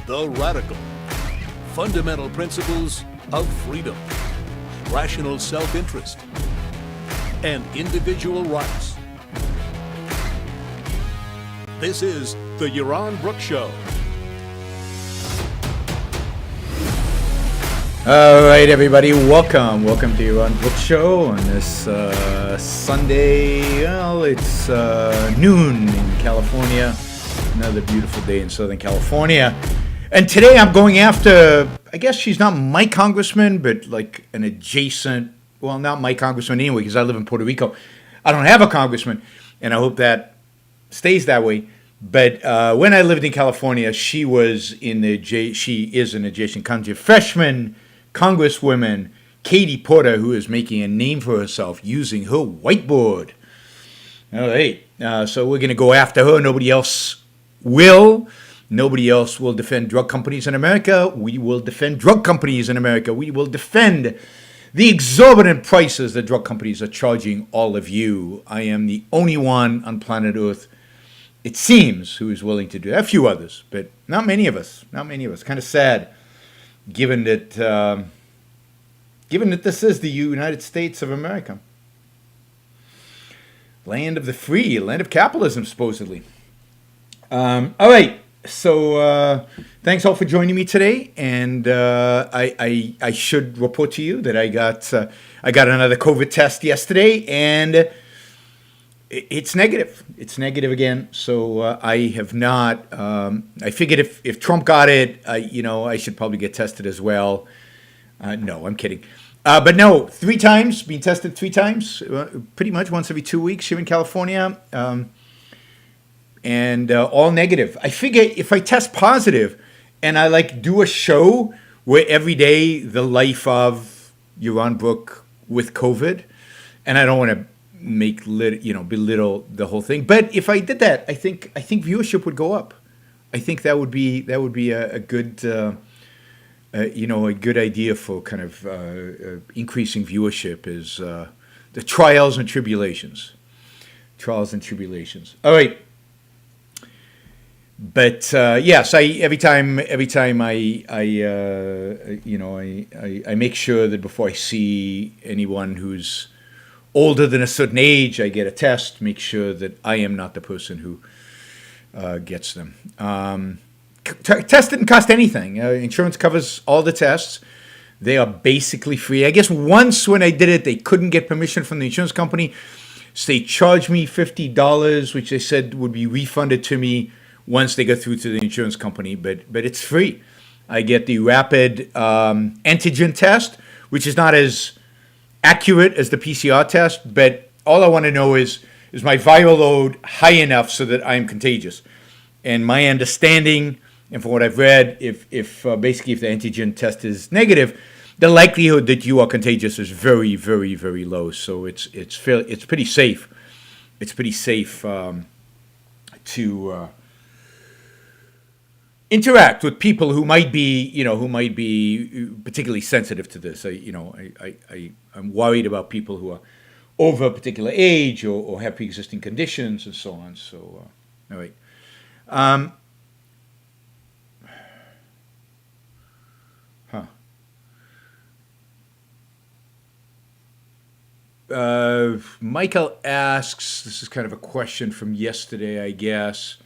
The Radical. Fundamental principles of freedom, rational self-interest, and individual rights. This is the Yaron Brook Show. All right, everybody, welcome to Yaron Brook Show on this Sunday. Well, it's noon in California. Another beautiful day in Southern California. And today I'm going after, I guess she's not my congressman, but like an adjacent, well, not my congressman anyway, because I live in Puerto Rico. I don't have a congressman, and I hope that stays that way. But when I lived in California, she is an adjacent country. Freshman Congresswoman Katie Porter, who is making a name for herself using her whiteboard. All right, so we're going to go after her. Nobody else will. Nobody else will defend drug companies in America. We will defend drug companies in America. We will defend the exorbitant prices that drug companies are charging all of you. I am the only one on planet Earth, it seems, who is willing to do that. A few others, but not many of us. Kind of sad, given that this is the United States of America. Land of the free, land of capitalism, supposedly. All right. So thanks all for joining me today, and I should report to you that I got another COVID test yesterday, and it's negative. It's negative again. So I have not. I figured if Trump got it, I should probably get tested as well. No, I'm kidding. But no, 3 times, being tested 3 times, pretty much once every 2 weeks here in California. And all negative. I figure if I test positive and I do a show where every day the life of Yaron Brook with COVID, and I don't want to make belittle the whole thing, but if I did that, I think viewership would go up. I think that would be a good a good idea for kind of increasing viewership is the trials and tribulations. All right. But yes, every time I make sure that before I see anyone who's older than a certain age, I get a test. Make sure that I am not the person who gets them. Test didn't cost anything. Insurance covers all the tests. They are basically free. I guess once when I did it, they couldn't get permission from the insurance company, so they charged me $50, which they said would be refunded to me once they go through to the insurance company, but it's free. I get the rapid antigen test, which is not as accurate as the PCR test, but all I want to know is my viral load high enough so that I'm contagious? And my understanding, and from what I've read, if basically if the antigen test is negative, the likelihood that you are contagious is very, very, very low. So it's pretty safe. It's pretty safe to interact with people who might be particularly sensitive to this. I'm worried about people who are over a particular age or have pre-existing conditions and so on. So, all right. Michael asks, this is kind of a question from yesterday, I guess.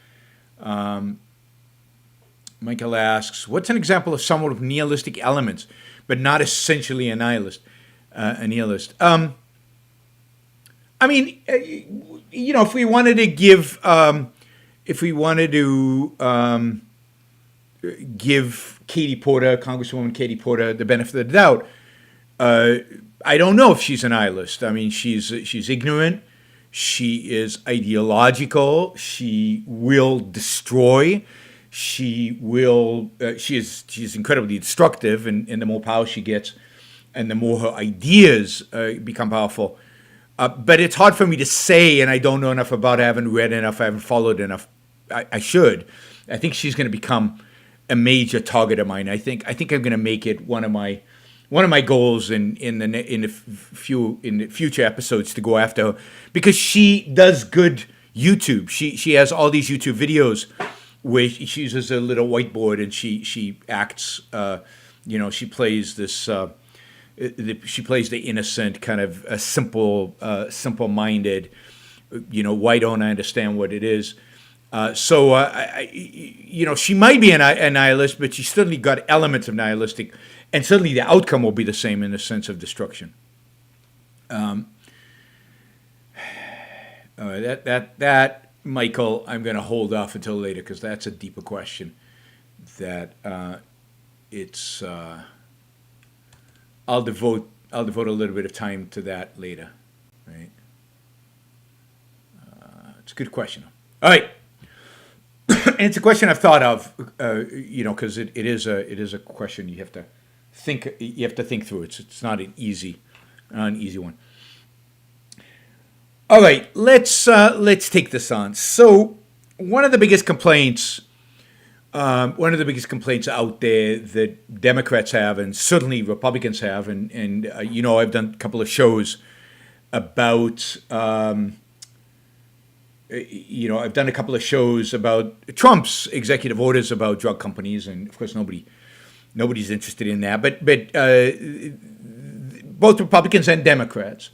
Michael asks, what's an example of someone with nihilistic elements, but not essentially a nihilist? I mean, if we wanted to give, give Katie Porter, Congresswoman Katie Porter, the benefit of the doubt, I don't know if she's a nihilist. I mean, she's ignorant. She is ideological. She will destroy. She's incredibly destructive, and the more power she gets, and the more her ideas become powerful. But it's hard for me to say, and I don't know enough about it. I haven't read enough. I haven't followed enough. I should. I think she's going to become a major target of mine. I think I'm going to make it one of my goals in the future episodes to go after her, because she does good YouTube. She has all these YouTube videos where she uses a little whiteboard and she acts, she plays this. She plays the innocent, kind of a simple-minded. Why don't I understand what it is? She might be a nihilist, but she's certainly got elements of nihilistic, and certainly the outcome will be the same in the sense of destruction. That Michael, I'm going to hold off until later because that's a deeper question. That I'll devote a little bit of time to that later. Right? It's a good question. All right. And it's a question I've thought of, because it is a question you have to think through. It's not an easy one. All right, let's take this on. So one of the biggest complaints out there that Democrats have, and certainly Republicans have, and I've done a couple of shows about. I've done a couple of shows about Trump's executive orders about drug companies, and of course nobody's interested in that. But both Republicans and Democrats,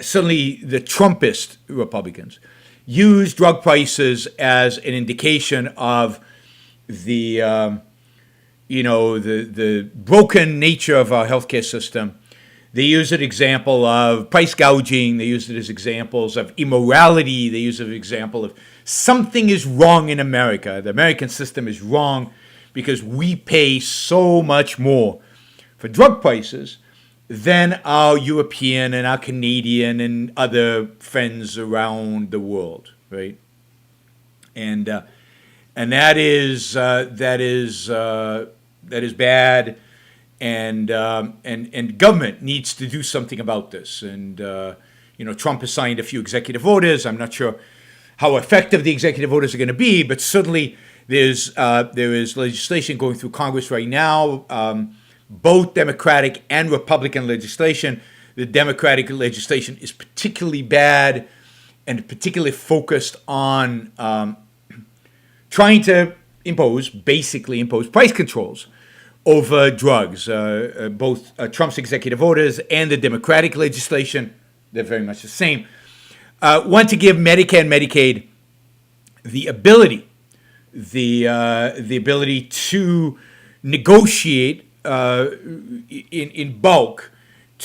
certainly the Trumpist Republicans, use drug prices as an indication of the broken nature of our healthcare system. They use it as example of price gouging. They use it as examples of immorality. They use it as an example of something is wrong in America. The American system is wrong because we pay so much more for drug prices than our European and our Canadian and other friends around the world, right? And that is bad. And government needs to do something about this. And Trump has signed a few executive orders. I'm not sure how effective the executive orders are going to be, but certainly there is legislation going through Congress right now, both Democratic and Republican legislation. The Democratic legislation is particularly bad and particularly focused on trying to basically impose price controls over drugs. Both Trump's executive orders and the Democratic legislation, they're very much the same, want to give Medicare and Medicaid the ability to negotiate in bulk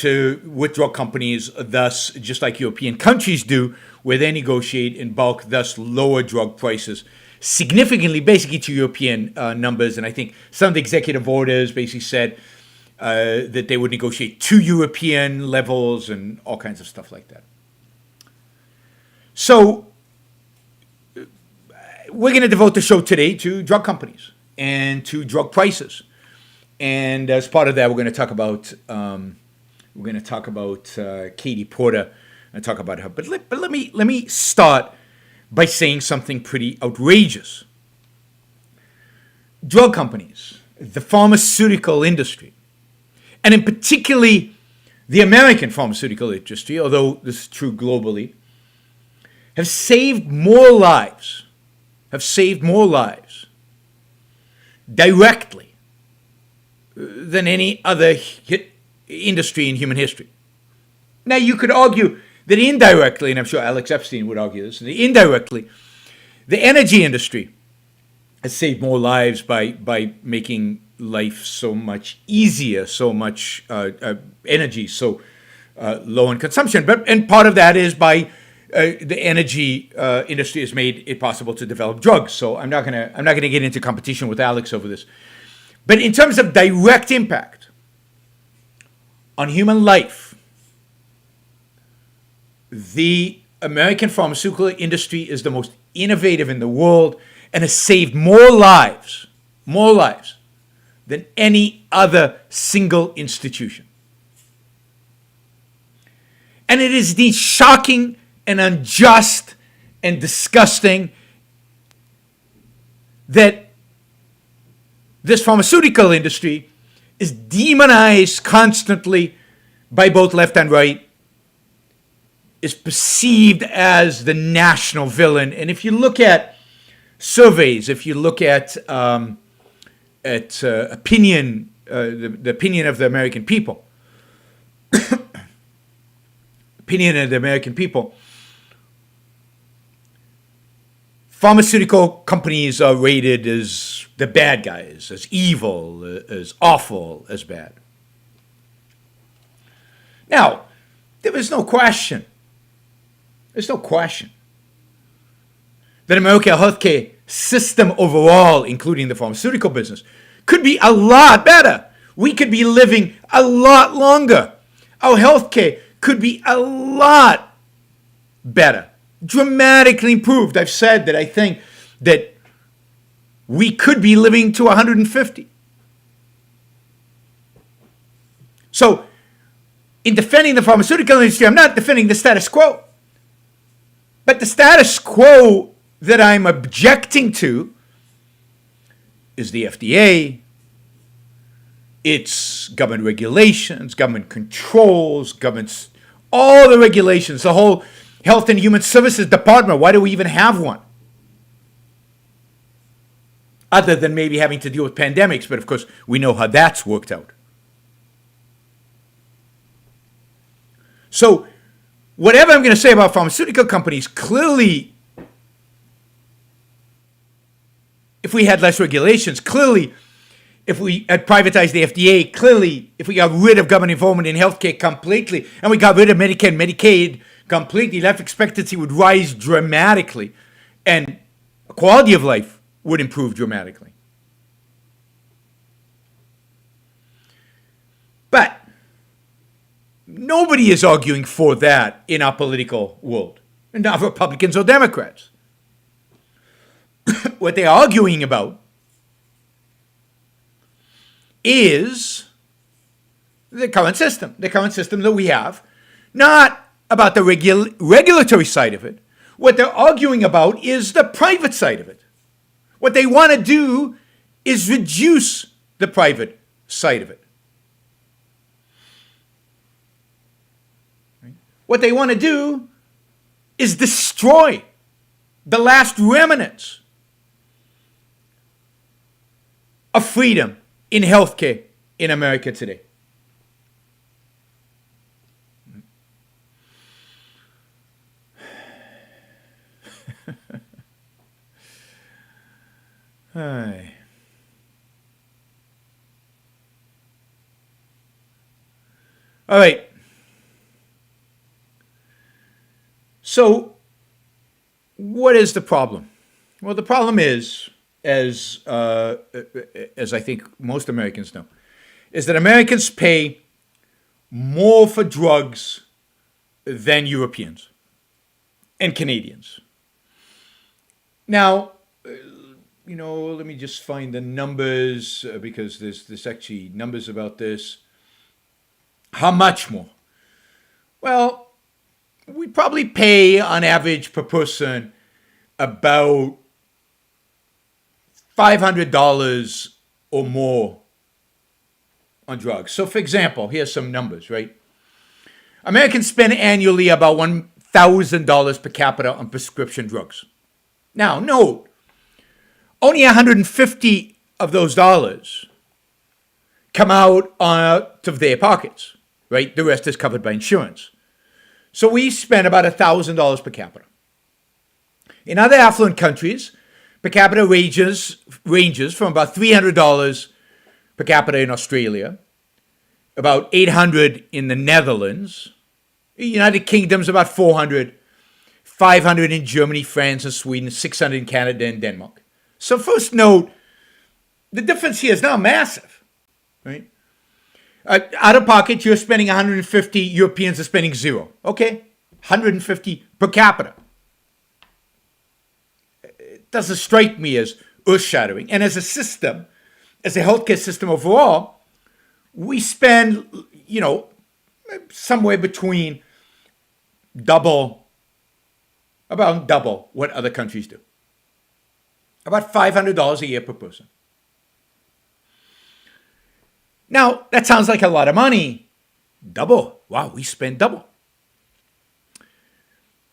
with drug companies, thus, just like European countries do, where they negotiate in bulk, thus lower drug prices significantly, basically to European numbers. And I think some of the executive orders basically said that they would negotiate to European levels and all kinds of stuff like that. So we're going to devote the show today to drug companies and to drug prices. And as part of that, we're going to talk about Katie Porter and talk about her. But let me start by saying something pretty outrageous. Drug companies, the pharmaceutical industry, and in particularly the American pharmaceutical industry, although this is true globally, have saved more lives directly than any other industry in human history. Now, you could argue that indirectly, and I'm sure Alex Epstein would argue this, that indirectly, the energy industry has saved more lives by making life so much easier, so much energy so low in consumption. And part of that is by the energy industry has made it possible to develop drugs. So I'm not gonna get into competition with Alex over this. But in terms of direct impact on human life, the American pharmaceutical industry is the most innovative in the world and has saved more lives than any other single institution. And it is the shocking and unjust and disgusting that this pharmaceutical industry is demonized constantly by both left and right, is perceived as the national villain. And if you look at surveys, if you look at opinion, the opinion of the American people, pharmaceutical companies are rated as the bad guys, as evil, as awful, as bad. Now, there is no question. There's no question that American healthcare system overall, including the pharmaceutical business, could be a lot better. We could be living a lot longer. Our healthcare could be a lot better, dramatically improved. I've said that I think that we could be living to 150. So, in defending the pharmaceutical industry, I'm not defending the status quo. But the status quo that I'm objecting to is the FDA, its government regulations, government controls, governments, all the regulations, the whole Health and Human Services Department. Why do we even have one? Other than maybe having to deal with pandemics, but of course we know how that's worked out. So, whatever I'm going to say about pharmaceutical companies, clearly, if we had less regulations, clearly, if we had privatized the FDA, clearly, if we got rid of government involvement in healthcare completely, and we got rid of Medicare and Medicaid completely, life expectancy would rise dramatically, and quality of life would improve dramatically. But nobody is arguing for that in our political world, and not Republicans or Democrats. What they're arguing about is the current system that we have, not about the regulatory side of it. What they're arguing about is the private side of it. What they want to do is reduce the private side of it. What they want to do is destroy the last remnants of freedom in healthcare in America today. Hi. All right. So, what is the problem? Well, the problem is, as I think most Americans know, is that Americans pay more for drugs than Europeans and Canadians. Now, let me just find the numbers because there's actually numbers about this. How much more? Well, we probably pay on average per person about $500 or more on drugs. So, for example, here's some numbers, right? Americans spend annually about $1,000 per capita on prescription drugs. Now, note, only 150 of those dollars come out of their pockets, right? The rest is covered by insurance. So we spend about $1,000 per capita. In other affluent countries, per capita ranges from about $300 per capita in Australia, about $800 in the Netherlands, the United Kingdom's about $400, $500 in Germany, France, and Sweden, $600 in Canada and Denmark. So first note, the difference here is not massive, right? Out of pocket, you're spending 150, Europeans are spending zero. Okay, 150 per capita. It doesn't strike me as earth-shattering. And as a system, as a healthcare system overall, we spend, somewhere between about double what other countries do. About $500 a year per person. Now, that sounds like a lot of money. Double. Wow, we spend double.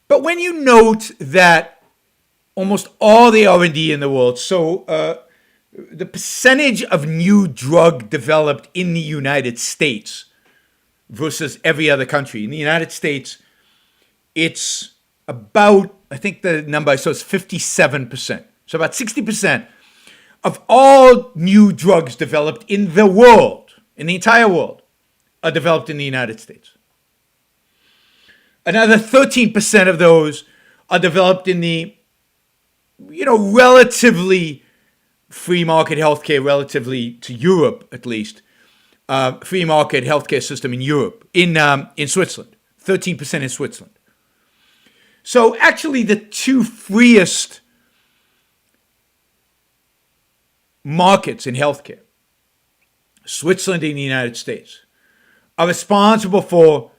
But when you note that almost all the R&D in the world. So the percentage of new drug developed in the United States versus every other country. In the United States, it's about, I think the number I saw is 57%. So about 60% of all new drugs developed in the world, in the entire world, are developed in the United States. Another 13% of those are developed in the, relatively free market healthcare, relatively to Europe at least, free market healthcare system in Europe, in Switzerland, 13% in Switzerland. So actually the two freest markets in healthcare, Switzerland and the United States, are responsible for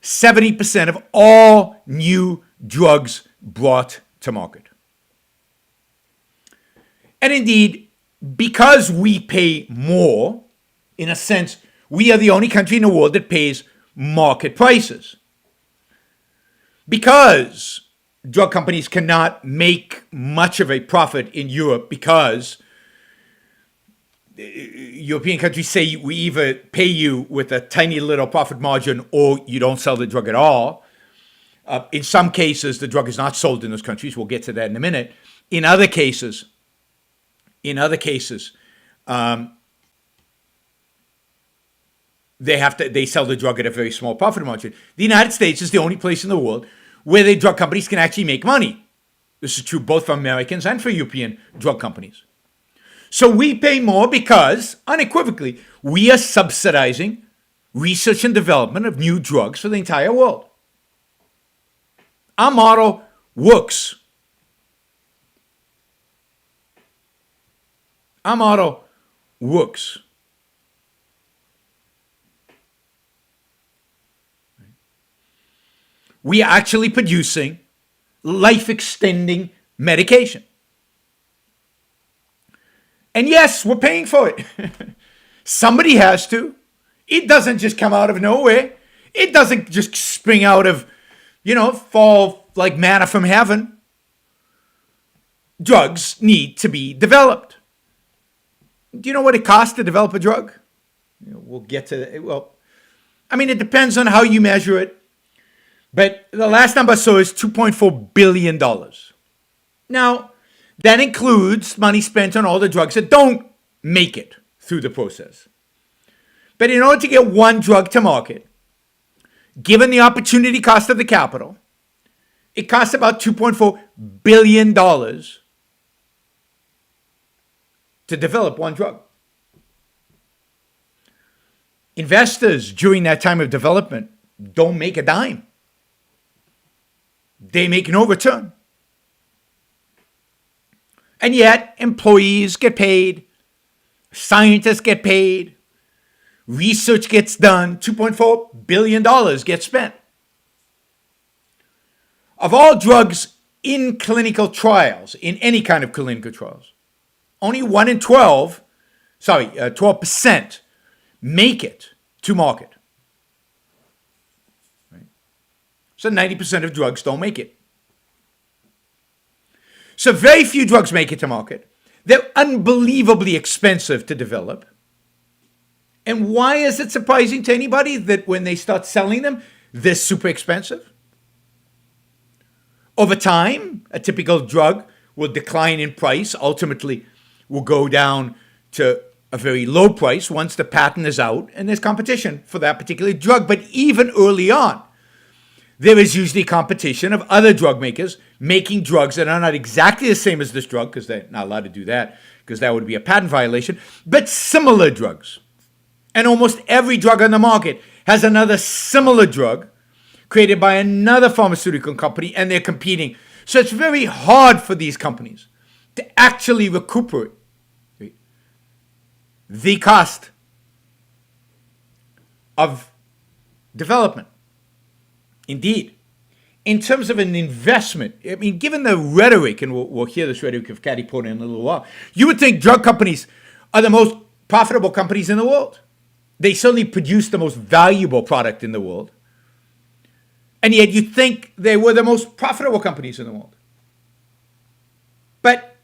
70% of all new drugs brought to market. And indeed, because we pay more, in a sense, we are the only country in the world that pays market prices. Because drug companies cannot make much of a profit in Europe because European countries say we either pay you with a tiny little profit margin or you don't sell the drug at all. In some cases, the drug is not sold in those countries. We'll get to that in a minute. In other cases, they sell the drug at a very small profit margin. The United States is the only place in the world where the drug companies can actually make money. This is true both for Americans and for European drug companies. So we pay more because, unequivocally, we are subsidizing research and development of new drugs for the entire world. Our model works. Our model works. We are actually producing life-extending medication. And yes, we're paying for it. Somebody has to. It doesn't just come out of nowhere. It doesn't just spring out of, fall like manna from heaven. Drugs need to be developed. Do you know what it costs to develop a drug? We'll get to that. Well, it depends on how you measure it. But the last number I saw is $2.4 billion. Now, that includes money spent on all the drugs that don't make it through the process. But in order to get one drug to market, given the opportunity cost of the capital, it costs about $2.4 billion to develop one drug. Investors during that time of development don't make a dime. They make no return. And yet, employees get paid, scientists get paid, research gets done, $2.4 billion gets spent. Of all drugs in clinical trials, in any kind of clinical trials, only 12% make it to market. Right? So 90% of drugs don't make it. So very few drugs make it to market. They're unbelievably expensive to develop. And why is it surprising to anybody that when they start selling them, they're super expensive? Over time, a typical drug will decline in price, ultimately will go down to a very low price once the patent is out and there's competition for that particular drug. But even early on, there is usually competition of other drug makers making drugs that are not exactly the same as this drug, because they're not allowed to do that, because that would be a patent violation, but similar drugs. And almost every drug on the market has another similar drug created by another pharmaceutical company, and they're competing. So it's very hard for these companies to actually recuperate the cost of development. Indeed, in terms of an investment, given the rhetoric, and we'll hear this rhetoric of Catty Porter in a little while, you would think drug companies are the most profitable companies in the world. They certainly produce the most valuable product in the world. And yet you'd think they were the most profitable companies in the world. But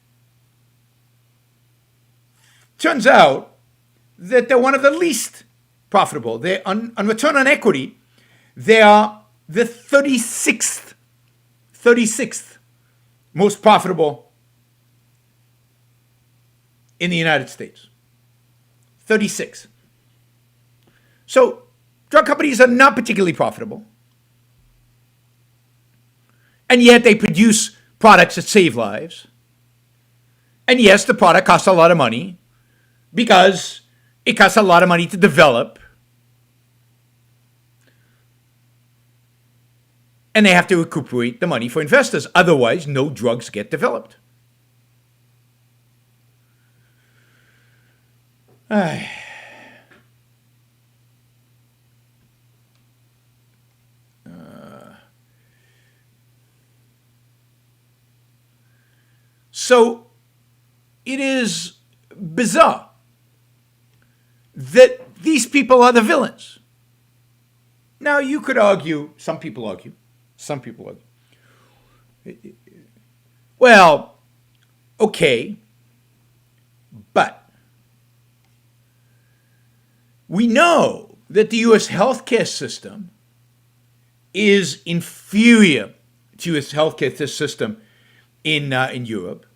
turns out that they're one of the least profitable. They're on return on equity, they are the 36th most profitable in the United States. 36. So drug companies are not particularly profitable. And yet they produce products that save lives. And yes, the product costs a lot of money because it costs a lot of money to develop. And they have to recuperate the money for investors. Otherwise, no drugs get developed. So it is bizarre that these people are the villains. Now, you could argue, some people argue, well, okay, but we know that the U.S. healthcare system is inferior to U.S. healthcare system in Europe.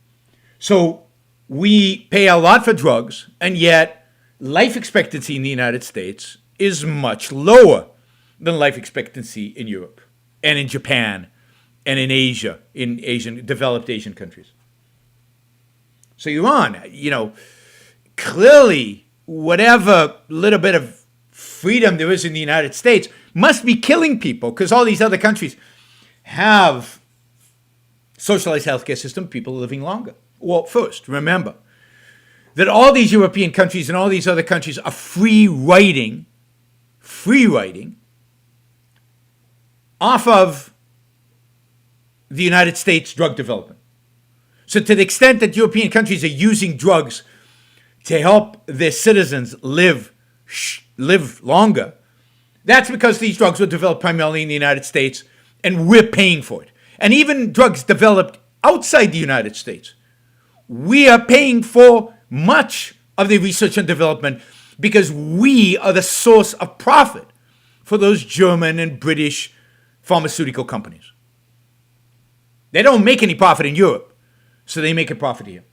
So we pay a lot for drugs, and yet life expectancy in the United States is much lower than life expectancy in Europe and in Japan and in Asia, developed Asian countries. So Iran, clearly whatever little bit of freedom there is in the United States must be killing people, because all these other countries have socialized healthcare system, people living longer. Well, first, remember that all these European countries and all these other countries are free riding off of the United States drug development. So to the extent that European countries are using drugs to help their citizens live longer, that's because these drugs were developed primarily in the United States, and we're paying for it. And even drugs developed outside the United States, we are paying for much of the research and development because we are the source of profit for those German and British pharmaceutical companies. They don't make any profit in Europe, so they make a profit here.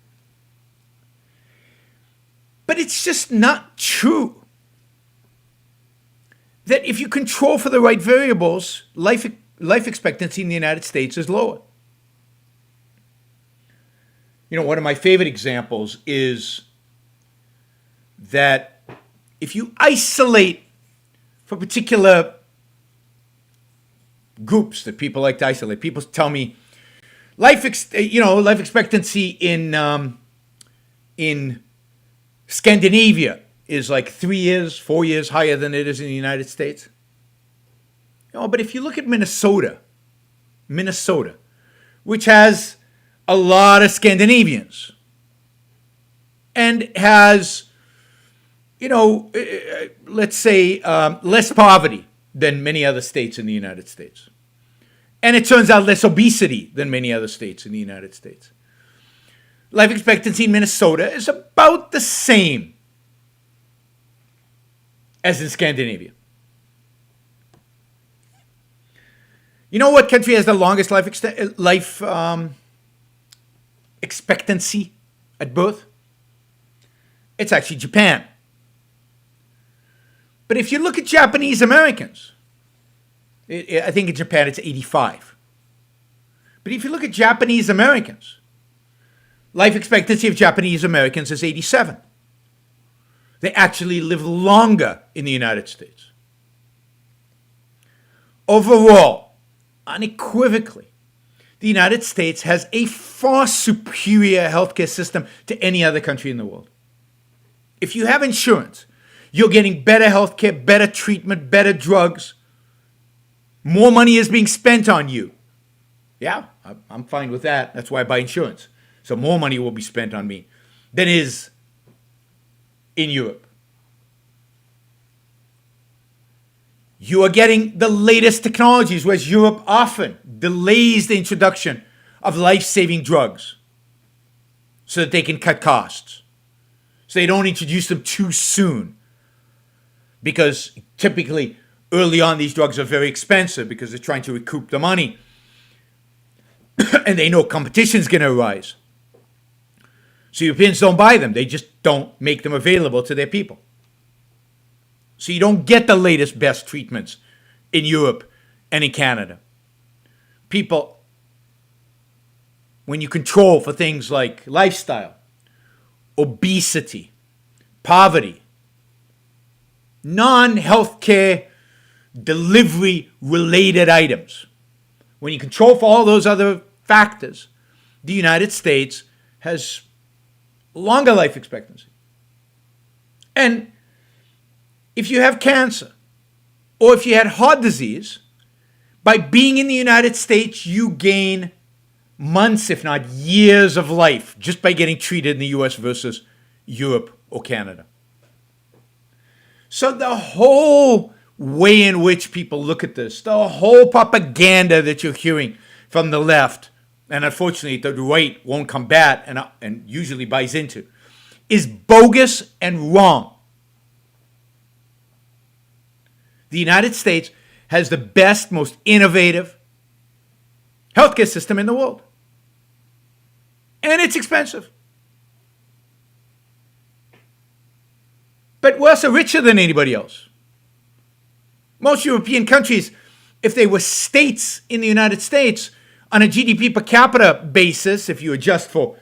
But it's just not true that if you control for the right variables, life expectancy in the United States is lower. One of my favorite examples is that if you isolate for particular groups that people like to isolate, people tell me life expectancy in Scandinavia is like 3 years, 4 years higher than it is in the United States. But if you look at Minnesota, which has a lot of Scandinavians and has, let's say, less poverty than many other states in the United States. And it turns out less obesity than many other states in the United States. Life expectancy in Minnesota is about the same as in Scandinavia. You know what country has the longest life expectancy at birth? It's actually Japan. But if you look at Japanese Americans, I think in Japan it's 85. But if you look at Japanese Americans, life expectancy of Japanese Americans is 87. They actually live longer in the United States. Overall, unequivocally, the United States has a far superior healthcare system to any other country in the world. If you have insurance, you're getting better healthcare, better treatment, better drugs. More money is being spent on you. Yeah, I'm fine with that. That's why I buy insurance. So more money will be spent on me than is in Europe. You are getting the latest technologies, whereas Europe often delays the introduction of life-saving drugs. so that they can cut costs. So they don't introduce them too soon. Because typically, early on, these drugs are very expensive because they're trying to recoup the money. And they know competition's going to arise. So Europeans don't buy them. They just don't make them available to their people. So you don't get the latest, best treatments in Europe and in Canada. People, when you control for things like lifestyle, obesity, poverty, non-healthcare delivery-related items, when you control for all those other factors, the United States has longer life expectancy. And if you have cancer, or if you had heart disease, by being in the United States, you gain months, if not years of life, just by getting treated in the US versus Europe or Canada. So the whole way in which people look at this, the whole propaganda that you're hearing from the left, and unfortunately the right won't combat and usually buys into, is bogus and wrong. The United States has the best, most innovative healthcare system in the world. And it's expensive. But we're also richer than anybody else. Most European countries, if they were states in the United States, on a GDP per capita basis, if you adjust for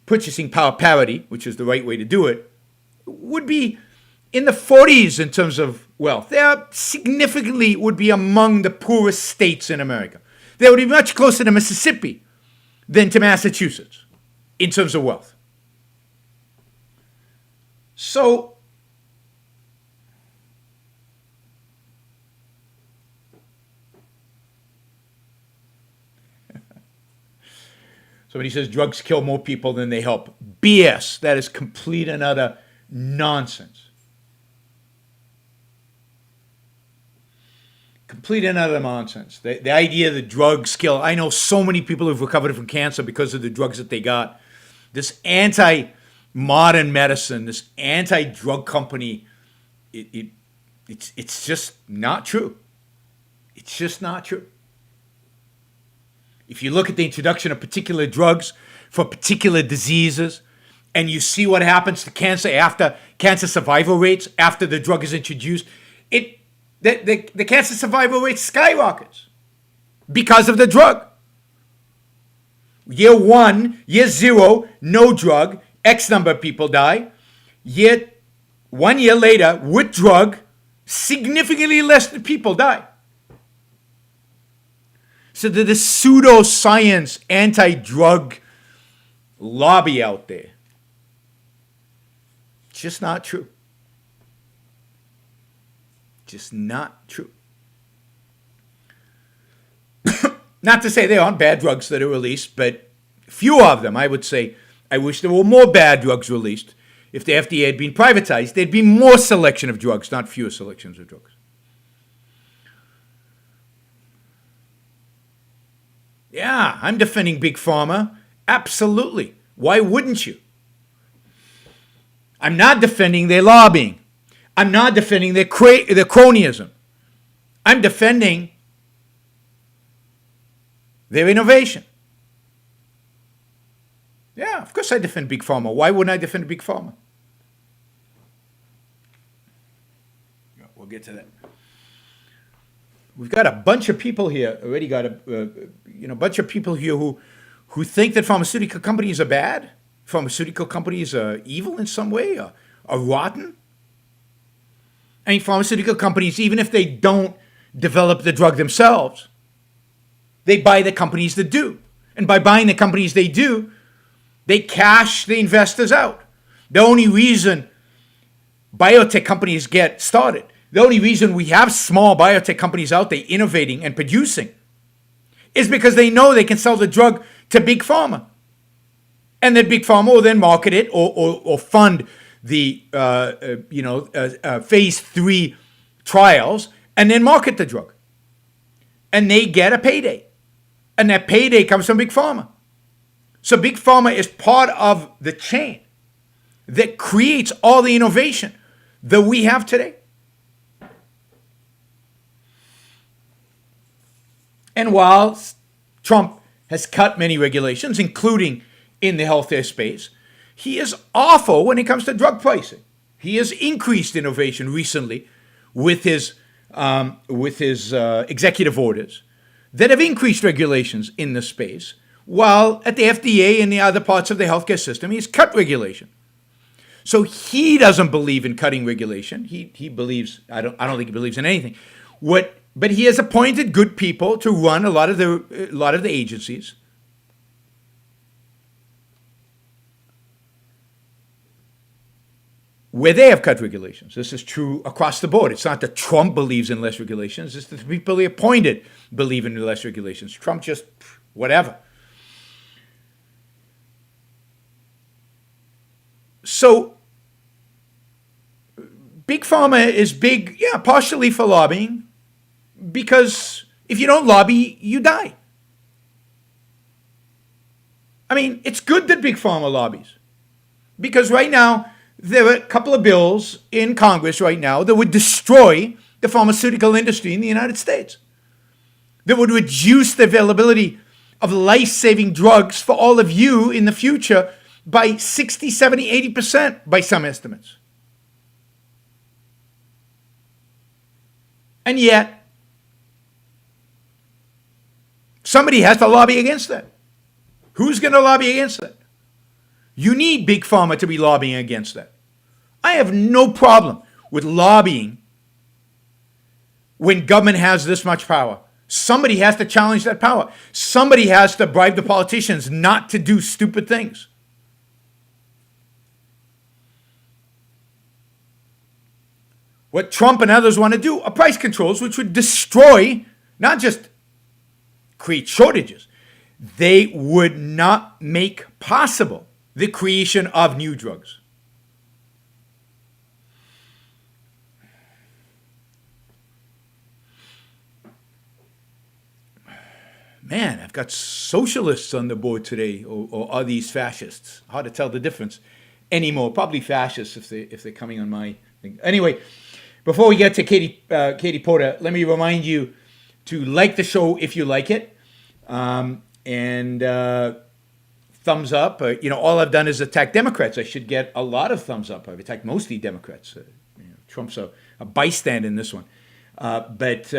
purchasing power parity, which is the right way to do it, would be in the 40s in terms of wealth. They are significantly would be among the poorest states in America. They would be much closer to Mississippi than to Massachusetts in terms of wealth. So, somebody says drugs kill more people than they help. BS. That is complete and utter nonsense. Complete and utter nonsense. The idea that drugs kill. I know so many people who've recovered from cancer because of the drugs that they got. This anti-modern medicine, this anti-drug company, it's just not true. It's just not true. If you look at the introduction of particular drugs for particular diseases, and you see what happens to cancer after cancer survival rates after the drug is introduced, the cancer survival rate skyrockets because of the drug. Year 1, year 0, no drug, X number of people die. 1 year later, with drug, significantly less people die. So there's this pseudoscience anti-drug lobby out there. It's just not true. Just not true. Not to say there aren't bad drugs that are released, but few of them, I would say. I wish there were more bad drugs released. If the FDA had been privatized, there'd be more selection of drugs, not fewer selections of drugs. Yeah, I'm defending Big Pharma. Absolutely. Why wouldn't you? I'm not defending their lobbying. I'm not defending their cronyism. I'm defending their innovation. Yeah, of course I defend Big Pharma. Why wouldn't I defend Big Pharma? We'll get to that. We've got a bunch of people here, already got a bunch of people here who think that pharmaceutical companies are bad, pharmaceutical companies are evil in some way, are rotten. I mean, pharmaceutical companies, even if they don't develop the drug themselves, they buy the companies that do. And by buying the companies they do, they cash the investors out. The only reason biotech companies get started, the only reason we have small biotech companies out there innovating and producing is because they know they can sell the drug to Big Pharma. And that Big Pharma will then market it or fund the phase 3 trials and then market the drug. And they get a payday. And that payday comes from Big Pharma. So Big Pharma is part of the chain that creates all the innovation that we have today. And while Trump has cut many regulations, including in the healthcare space, he is awful when it comes to drug pricing. He has increased innovation recently with his executive orders that have increased regulations in the space, while at the FDA and the other parts of the healthcare system, he's cut regulation. So he doesn't believe in cutting regulation. He believes, I don't think he believes in anything. But he has appointed good people to run a lot of the agencies. Where they have cut regulations. This is true across the board. It's not that Trump believes in less regulations. It's that the people he appointed believe in less regulations. Trump just, whatever. So, Big Pharma is big, partially for lobbying, because if you don't lobby, you die. I mean, it's good that Big Pharma lobbies, because right now, there are a couple of bills in Congress right now that would destroy the pharmaceutical industry in the United States, that would reduce the availability of life-saving drugs for all of you in the future by 60, 70, 80% by some estimates. And yet, somebody has to lobby against that. Who's going to lobby against that? You need Big Pharma to be lobbying against that. I have no problem with lobbying when government has this much power. Somebody has to challenge that power. Somebody has to bribe the politicians not to do stupid things. What Trump and others want to do are price controls, which would destroy, not just create shortages, they would not make possible the creation of new drugs. Man, I've got socialists on the board today, or are these fascists? Hard to tell the difference anymore. Probably fascists if they're coming on my thing. Anyway, before we get to Katie Porter, let me remind you to like the show if you like it, and thumbs up. All I've done is attack Democrats. I should get a lot of thumbs up. I've attacked mostly Democrats. Trump's a bystander in this one, but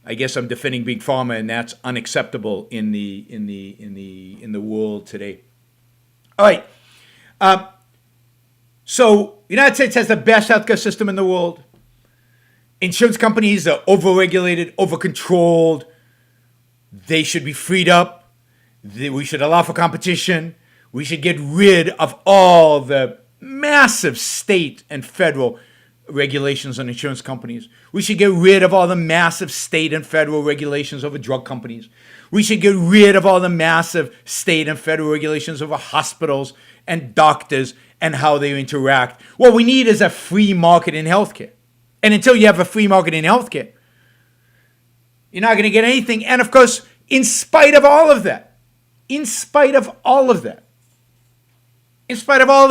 I guess I'm defending Big Pharma, and that's unacceptable in the world today. All right. So the United States has the best healthcare system in the world. Insurance companies are overregulated, overcontrolled. They should be freed up. We should allow for competition. We should get rid of all the massive state and federal regulations on insurance companies. We should get rid of all the massive state and federal regulations over drug companies. We should get rid of all the massive state and federal regulations over hospitals and doctors and how they interact. What we need is a free market in healthcare. And until you have a free market in healthcare, you're not going to get anything. And of course, in spite of all of that, in spite of all the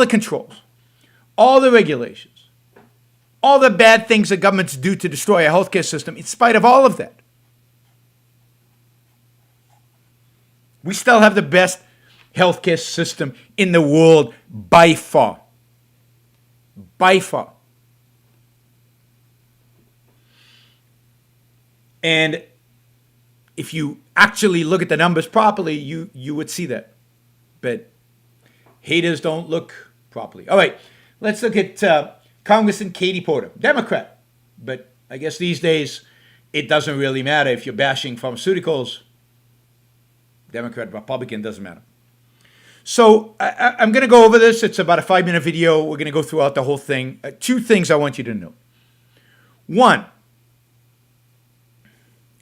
controls, all the regulations, all the bad things that governments do to destroy our healthcare system, in spite of all of that, we still have the best healthcare system in the world by far. By far. And if you actually look at the numbers properly, you would see that. But haters don't look properly. All right, let's look at Congressman Katie Porter, Democrat. But I guess these days it doesn't really matter if you're bashing pharmaceuticals. Democrat, Republican, doesn't matter. So I'm going to go over this. It's about a 5-minute video. We're going to go throughout the whole thing. Two things I want you to know.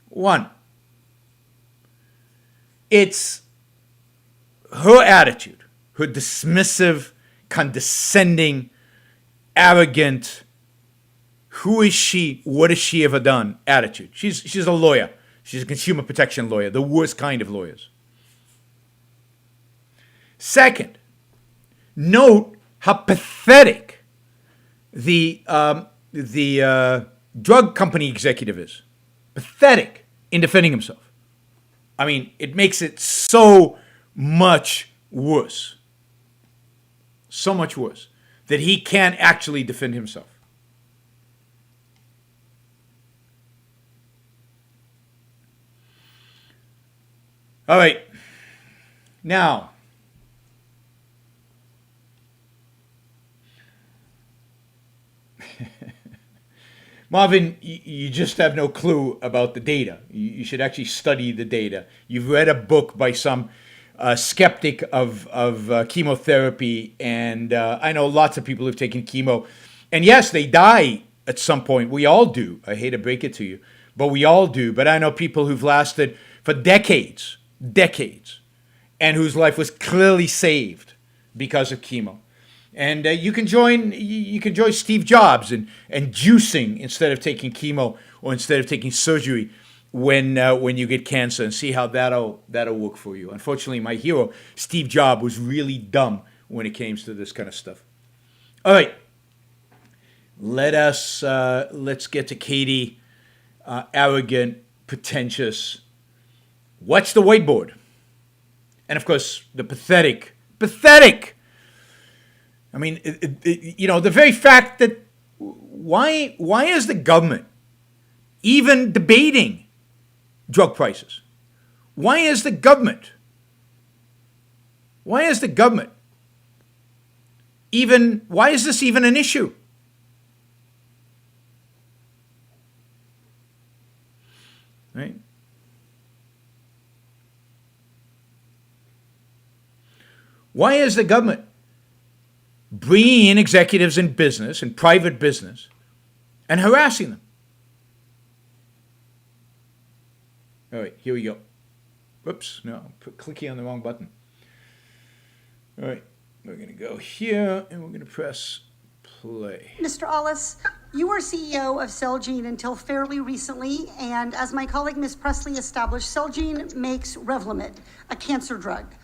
One, it's her attitude, her dismissive, condescending, arrogant, who is she, what has she ever done attitude. She's a lawyer. She's a consumer protection lawyer, the worst kind of lawyers. Second, note how pathetic the drug company executive is. Pathetic in defending himself. I mean, it makes it so much worse. So much worse that he can't actually defend himself. All right. Now, Marvin, you just have no clue about the data. You should actually study the data. You've read a book by some skeptic of chemotherapy, and I know lots of people who've taken chemo. And yes, they die at some point. We all do. I hate to break it to you, but we all do. But I know people who've lasted for decades, and whose life was clearly saved because of chemo. And you can join Steve Jobs and juicing instead of taking chemo or instead of taking surgery when you get cancer, and see how that'll work for you. Unfortunately, my hero Steve Jobs was really dumb when it came to this kind of stuff. All right, let's get to Katie, arrogant, pretentious. What's the whiteboard? And of course, the pathetic. I mean, the very fact that why is the government even debating drug prices? Why is this even an issue? Right? Why is the government bringing in executives in business, in private business, and harassing them? All right, here we go. Whoops, no, clicking on the wrong button. All right, we're going to go here, and we're going to press play. Mr. Ollis, you were CEO of Celgene until fairly recently, and as my colleague Ms. Presley established, Celgene makes Revlimid, a cancer drug.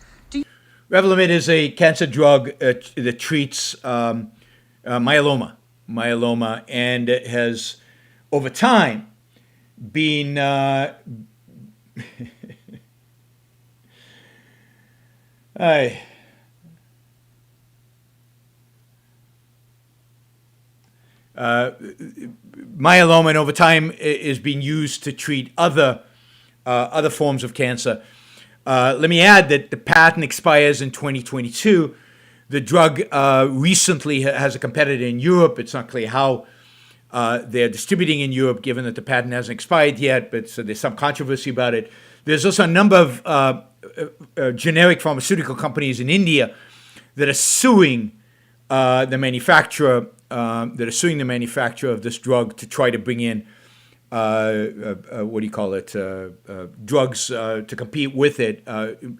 Revlimid is a cancer drug that treats myeloma, and it has, over time, been myeloma, and over time is being used to treat other forms of cancer. Let me add that the patent expires in 2022. The drug recently has a competitor in Europe. It's not clear how they're distributing in Europe, given that the patent hasn't expired yet, but so there's some controversy about it. There's also a number of generic pharmaceutical companies in India that are suing the manufacturer of this drug to try to bring in drugs to compete with it,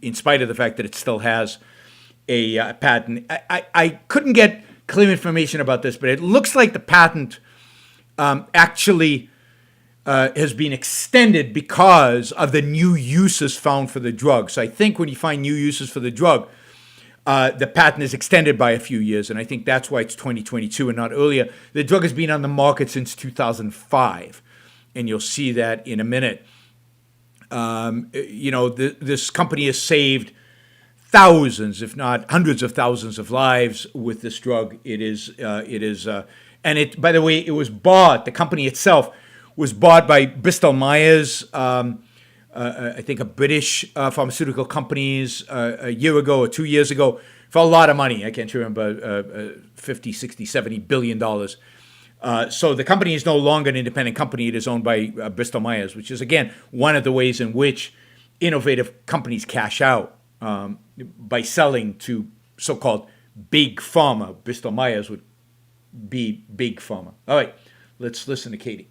in spite of the fact that it still has a patent. I couldn't get clear information about this, but it looks like the patent actually has been extended because of the new uses found for the drug. So I think when you find new uses for the drug, the patent is extended by a few years, and I think that's why it's 2022 and not earlier. The drug has been on the market since 2005. And you'll see that in a minute. This company has saved thousands, if not hundreds of thousands of lives with this drug. By the way, it was bought, the company itself was bought by Bristol Myers, I think a British pharmaceutical companies a year ago or 2 years ago for a lot of money. I can't remember, 50, 60, 70 billion dollars. So the company is no longer an independent company. It is owned by Bristol Myers, which is, again, one of the ways in which innovative companies cash out by selling to so-called big pharma. Bristol Myers would be big pharma. All right, let's listen to Katie.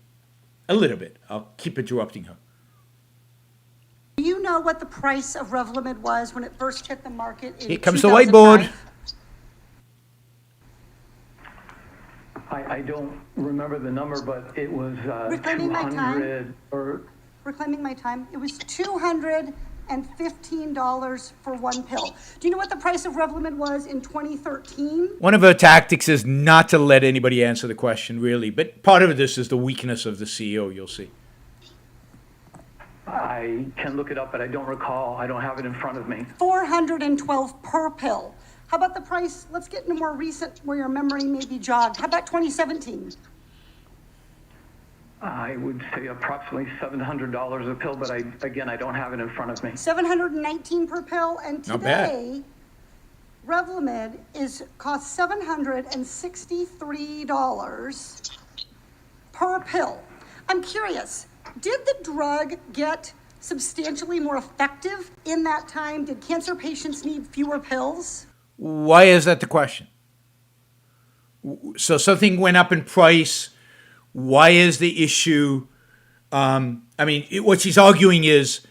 A little bit. I'll keep interrupting her. Do you know what the price of Revlimid was when it first hit the market in Here comes the 2005? whiteboard. I don't remember the number, but it was Reclaiming my time. 200 or... Reclaiming my time. It was $250 and $15 for one pill. Do you know what the price of Revlimid was in 2013? One of her tactics is not to let anybody answer the question, really. But part of this is the weakness of the CEO, you'll see. I can look it up, but I don't recall. I don't have it in front of me. $412 per pill. How about the price? Let's get into more recent where your memory may be jogged. How about 2017? I would say approximately $700 a pill, but I don't have it in front of me. $719 per pill, and Not bad. today Revlimid costs $763 per pill. I'm curious, did the drug get substantially more effective in that time? Did cancer patients need fewer pills? Why is that the question? So something went up in price. Why is the issue? What she's arguing is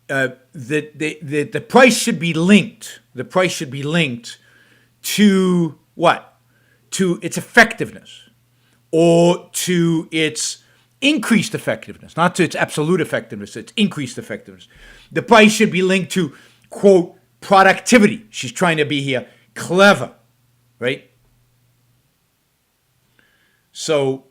that the price should be linked. The price should be linked to what? To its effectiveness, or to its increased effectiveness, not to its absolute effectiveness, its increased effectiveness. The price should be linked to, quote, productivity. She's trying to be here clever, right? So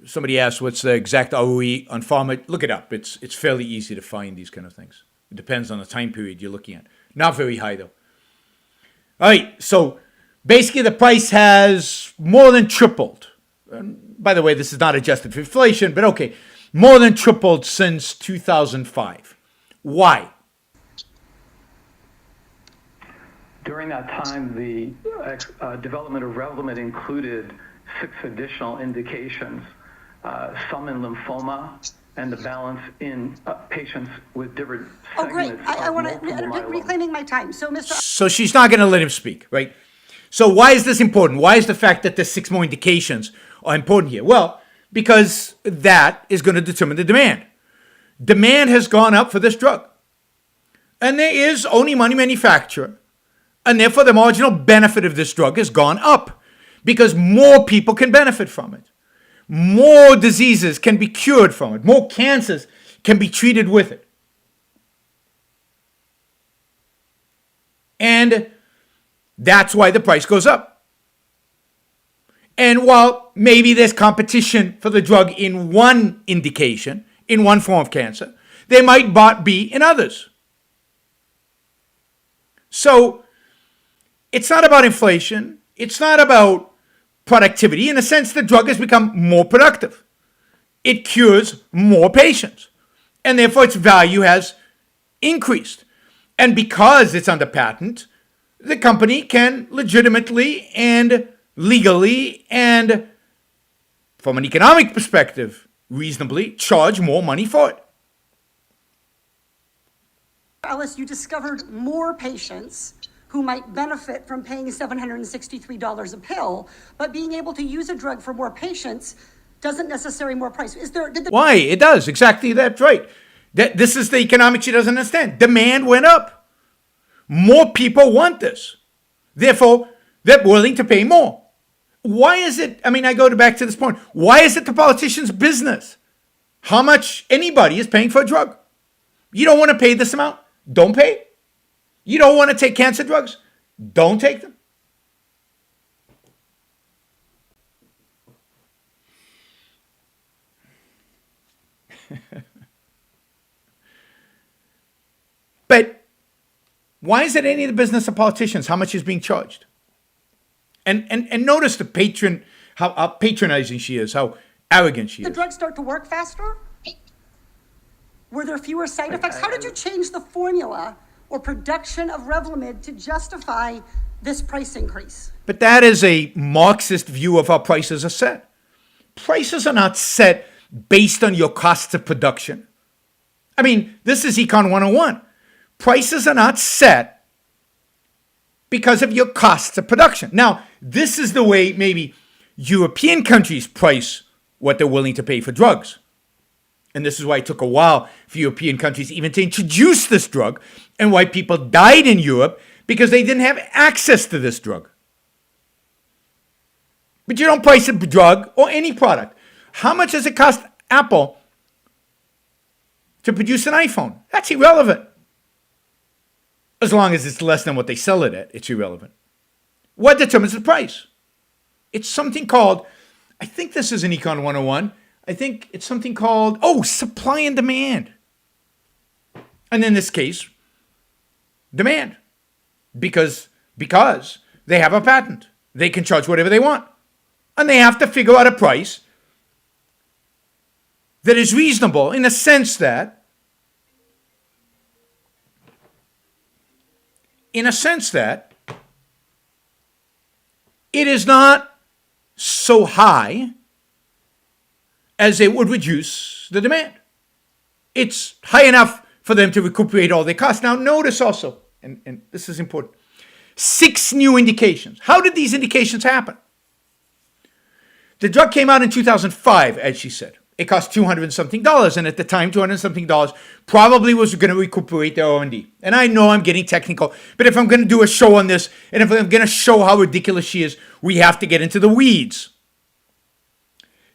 somebody asked, what's the exact ROE on pharma? Look it up. It's fairly easy to find these kind of things. It depends on the time period you're looking at. Not very high, though. All right, so basically the price has more than tripled. By the way, this is not adjusted for inflation, but okay, more than tripled since 2005. Why? During that time, the development of Revlimid included 6 additional indications, some in lymphoma, and the balance in patients with different segments. Oh, great. I want to multiple myeloma. reclaiming my time. So, Mr. So she's not going to let him speak, right? So why is this important? Why is the fact that there's 6 more indications are important here? Well, because that is going to determine the demand. Demand has gone up for this drug. And there is only money manufacturer. And therefore the marginal benefit of this drug has gone up because more people can benefit from it. More diseases can be cured from it. More cancers can be treated with it. And that's why the price goes up. And while maybe there's competition for the drug in one indication, in one form of cancer, there might be in others. So it's not about inflation. It's not about productivity. In a sense, the drug has become more productive. It cures more patients. And therefore, its value has increased. And because it's under patent, the company can legitimately and legally and from an economic perspective, reasonably charge more money for it. Ellis, you discovered more patients who might benefit from paying $763 a pill, but being able to use a drug for more patients doesn't necessarily more price. Why? It does. Exactly. That's right. This is the economics she doesn't understand. Demand went up. More people want this. Therefore, they're willing to pay more. Why is it? I go back to this point. Why is it the politician's business how much anybody is paying for a drug? You don't want to pay this amount? Don't pay. You don't want to take cancer drugs? Don't take them. But why is it any of the business of politicians how much is being charged? And notice the how patronizing she is, how arrogant she is. The drugs start to work faster? Were there fewer side effects? How did you change the formula or production of Revlimid to justify this price increase? But that is a Marxist view of how prices are set. Prices are not set based on your costs of production. This is Econ 101. Prices are not set because of your costs of production. Now, this is the way maybe European countries price what they're willing to pay for drugs. And this is why it took a while for European countries even to introduce this drug, and why people died in Europe because they didn't have access to this drug. But you don't price a drug or any product. How much does it cost Apple to produce an iPhone. That's irrelevant. As long as it's less than what they sell it at, it's irrelevant. What determines the price? It's something called, I think this is an Econ 101, I think it's something called, supply and demand. And in this case, demand. Because they have a patent. They can charge whatever they want. And they have to figure out a price that is reasonable in the sense that it is not so high as it would reduce the demand. It's high enough for them to recuperate all their costs. Now, notice also, and this is important, 6 new indications. How did these indications happen? The drug came out in 2005, as she said. It cost $200 and something, and at the time, $200 and something probably was going to recuperate their R&D. And I know I'm getting technical, but if I'm going to do a show on this, and if I'm going to show how ridiculous she is, we have to get into the weeds.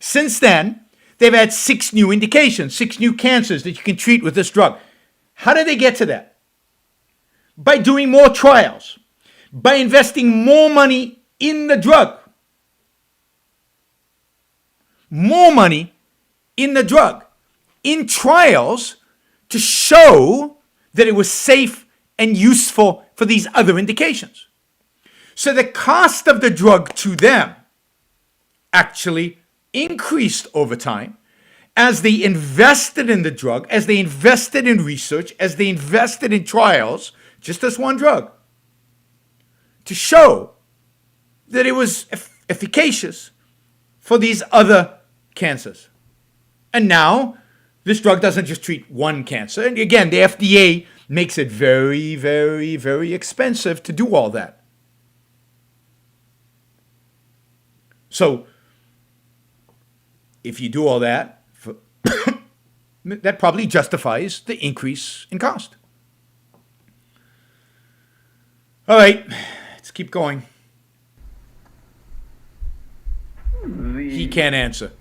Since then, they've had 6 new indications, 6 new cancers that you can treat with this drug. How did they get to that? By doing more trials, by investing more money in the drug. More money in the drug, in trials to show that it was safe and useful for these other indications. So the cost of the drug to them actually increased over time as they invested in the drug, as they invested in research, as they invested in trials, just as one drug, to show that it was efficacious for these other cancers. And now, this drug doesn't just treat one cancer. And again, the FDA makes it very, very, very expensive to do all that. So, if you do all that, that probably justifies the increase in cost. All right, let's keep going. He can't answer.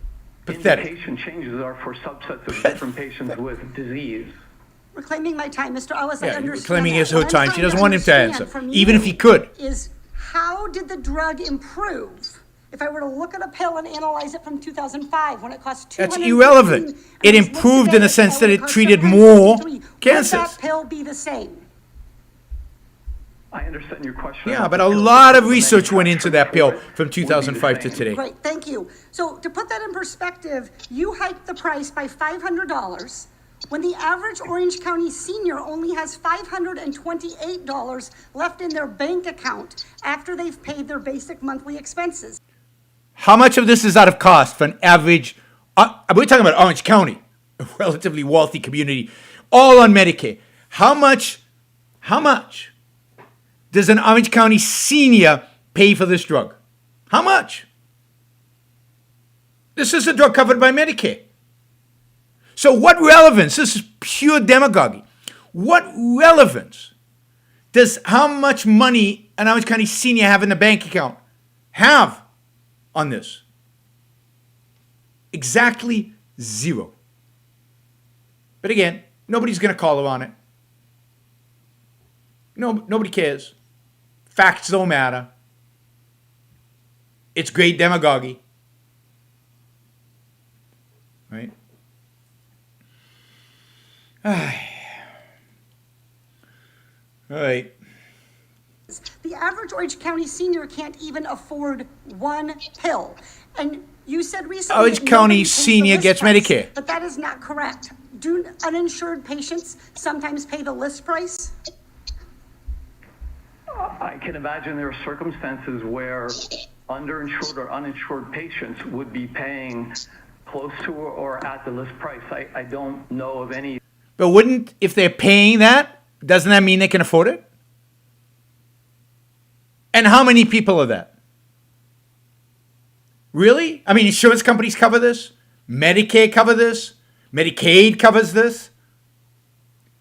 Pathetic. Indication changes are for subsets of different patients with disease. Reclaiming my time, Mr. Ellis, I understand. Reclaiming that. her What I'm time. She trying doesn't to want him to understand answer, from even you if he could. Is how did the drug improve? If I were to look at a pill and analyze it from 2005 when it cost $215, That's irrelevant. It improved in the sense that it treated more cancers. Would that pill be the same? I understand your question. Yeah, but a lot of research went into that pill from 2005 to today. Great, thank you. So to put that in perspective, you hiked the price by $500 when the average Orange County senior only has $528 left in their bank account after they've paid their basic monthly expenses. How much of this is out of cost for an average? We're talking about Orange County, a relatively wealthy community, all on Medicaid. How much does an Orange County senior pay for this drug? How much? This is a drug covered by Medicaid. So what relevance, this is pure demagoguery, what relevance does how much money an Orange County senior have in the bank account have on this? Exactly 0. But again, nobody's going to call her on it. No, nobody cares. Facts don't matter. It's great demagoguery. Right? All right. The average Orange County senior can't even afford one pill. And you said recently Orange that County nobody pays the senior list gets price, Medicare. But that is not correct. Do uninsured patients sometimes pay the list price? I can imagine there are circumstances where underinsured or uninsured patients would be paying close to or at the list price. I don't know of any. But wouldn't, if they're paying that, doesn't that mean they can afford it? And how many people are that? Really? I mean, insurance companies cover this. Medicare cover this. Medicaid covers this.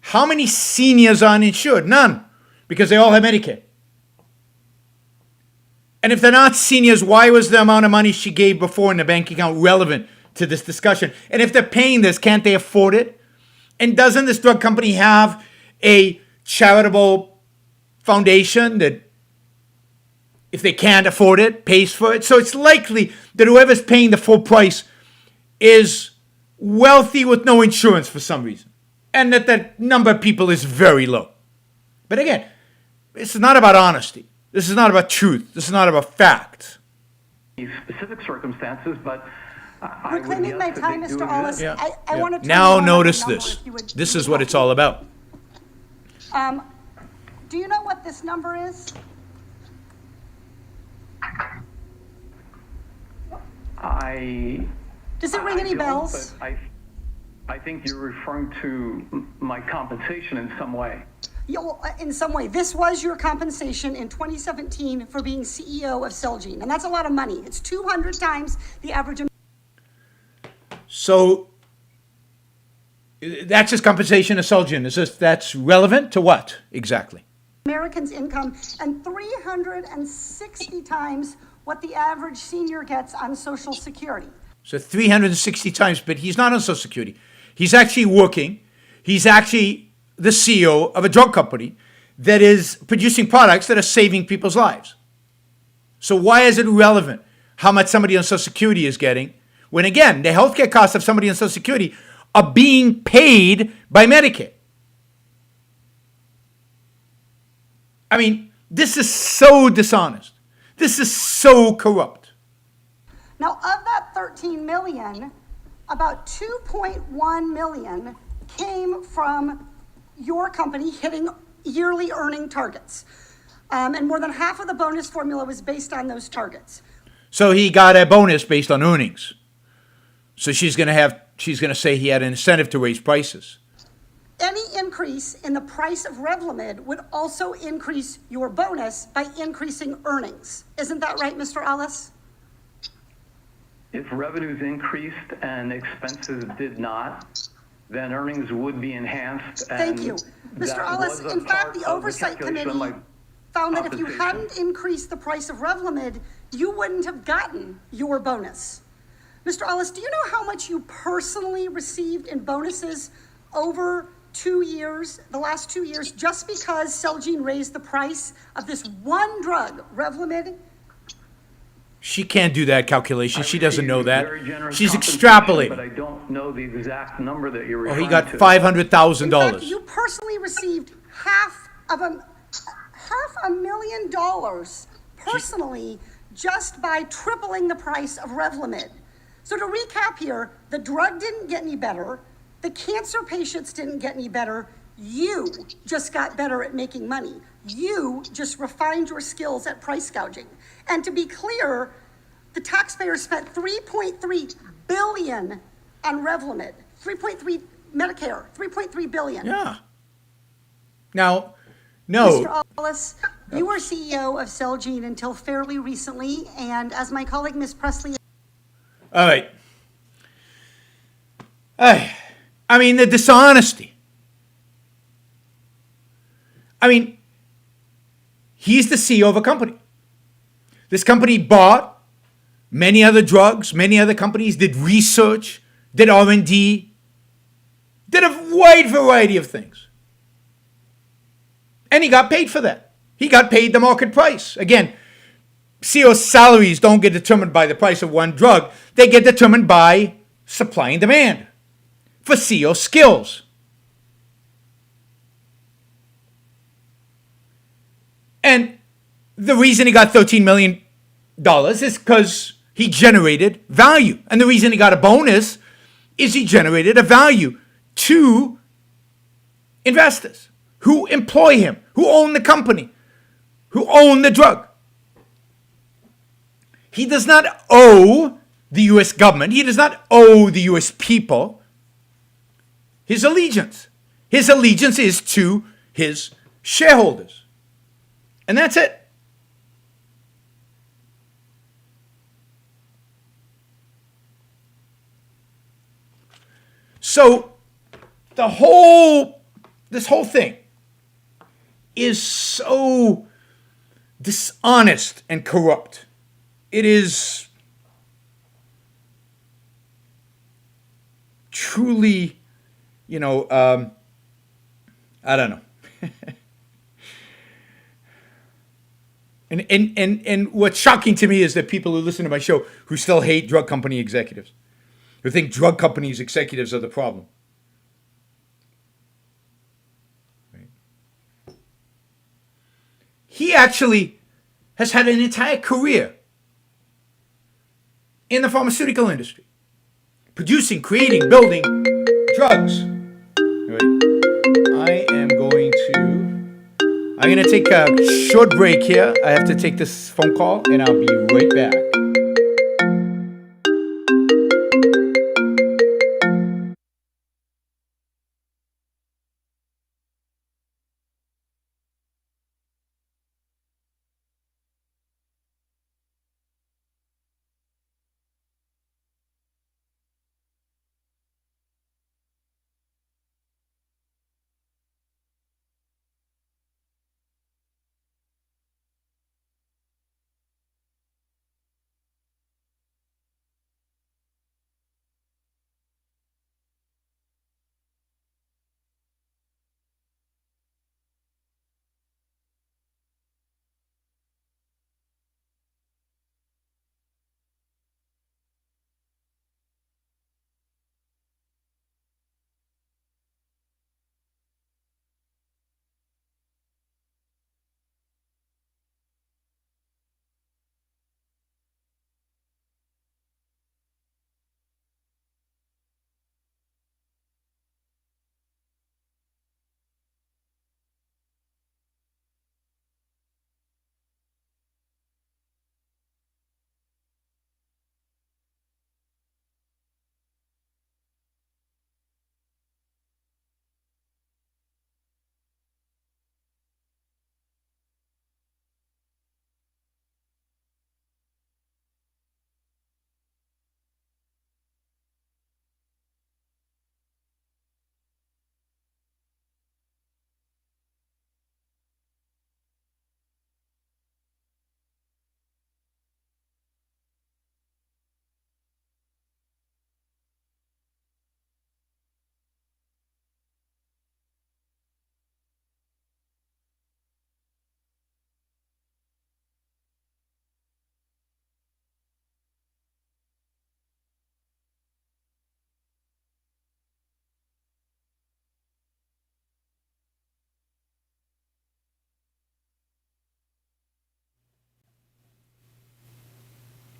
How many seniors are uninsured? None, because they all have Medicare. And if they're not seniors, why was the amount of money she gave before in the bank account relevant to this discussion? And if they're paying this, can't they afford it? And doesn't this drug company have a charitable foundation that, if they can't afford it, pays for it? So it's likely that whoever's paying the full price is wealthy with no insurance for some reason, and that number of people is very low. But again, this is not about honesty. This is not about truth. This is not about facts. Specific circumstances, but I would Reclaiming guess my that time, they do Mr. Ollis, exist. Yeah. I want to turn Now you on notice another this. number, if you would This is help what it's me. all about. Do you know what this number is? Does it ring any don't, bells? but I think you're referring to my compensation in some way. In some way, this was your compensation in 2017 for being CEO of Celgene, and that's a lot of money. It's 200 times the average. So that's his compensation of Celgene. That's relevant to what exactly? Americans' income, and 360 times what the average senior gets on Social Security. So 360 times, but he's not on Social Security. He's actually working. He's actually the CEO of a drug company that is producing products that are saving people's lives. So why is it relevant how much somebody on Social Security is getting when, again, the healthcare costs of somebody on Social Security are being paid by Medicare? I mean, this is so dishonest. This is so corrupt. Now, of that 13 million, about 2.1 million came from your company hitting yearly earning targets. And more than half of the bonus formula was based on those targets. So he got a bonus based on earnings. So she's going to say he had an incentive to raise prices. Any increase in the price of Revlimid would also increase your bonus by increasing earnings. Isn't that right, Mr. Ellis? If revenues increased and expenses did not, then earnings would be enhanced. Thank and you. Mr. that Ellis, was a in fact, part the of Oversight calculation of Committee my found that if you compensation. hadn't increased the price of Revlimid, you wouldn't have gotten your bonus. Mr. Ellis, do you know how much you personally received in bonuses over 2 years, the last 2 years, just because Celgene raised the price of this one drug, Revlimid? She can't do that calculation. She doesn't know that. Very generous She's compensation, extrapolating. But I don't know the exact number that you're Oh, referring he got to. $500,000. In fact, you personally received half a million dollars personally just by tripling the price of Revlimid. So to recap here, the drug didn't get any better. The cancer patients didn't get any better. You just got better at making money. You just refined your skills at price gouging. And to be clear, the taxpayers spent $3.3 billion on Revlimid, 3.3 Medicare, 3.3 billion. Yeah. Now, no. Mr. Ellis, you were CEO of Celgene until fairly recently, and as my colleague Ms. Presley. All right. I mean, the dishonesty. I mean, he's the CEO of a company. This company bought many other drugs, many other companies, did research, did R&D, did a wide variety of things. And he got paid for that. He got paid the market price. Again, CEO salaries don't get determined by the price of one drug. They get determined by supply and demand for CEO skills. And the reason he got $13 million is because he generated value. And the reason he got a bonus is he generated a value to investors who employ him, who own the company, who own the drug. He does not owe the U.S. government. He does not owe the U.S. people his allegiance. His allegiance is to his shareholders. And that's it. So this whole thing is so dishonest and corrupt. It is truly, I don't know. And what's shocking to me is that people who listen to my show who still hate drug company executives, who think drug companies executives are the problem. Right. He actually has had an entire career in the pharmaceutical industry, producing, creating, building drugs. Right. I'm going to take a short break here. I have to take this phone call, and I'll be right back.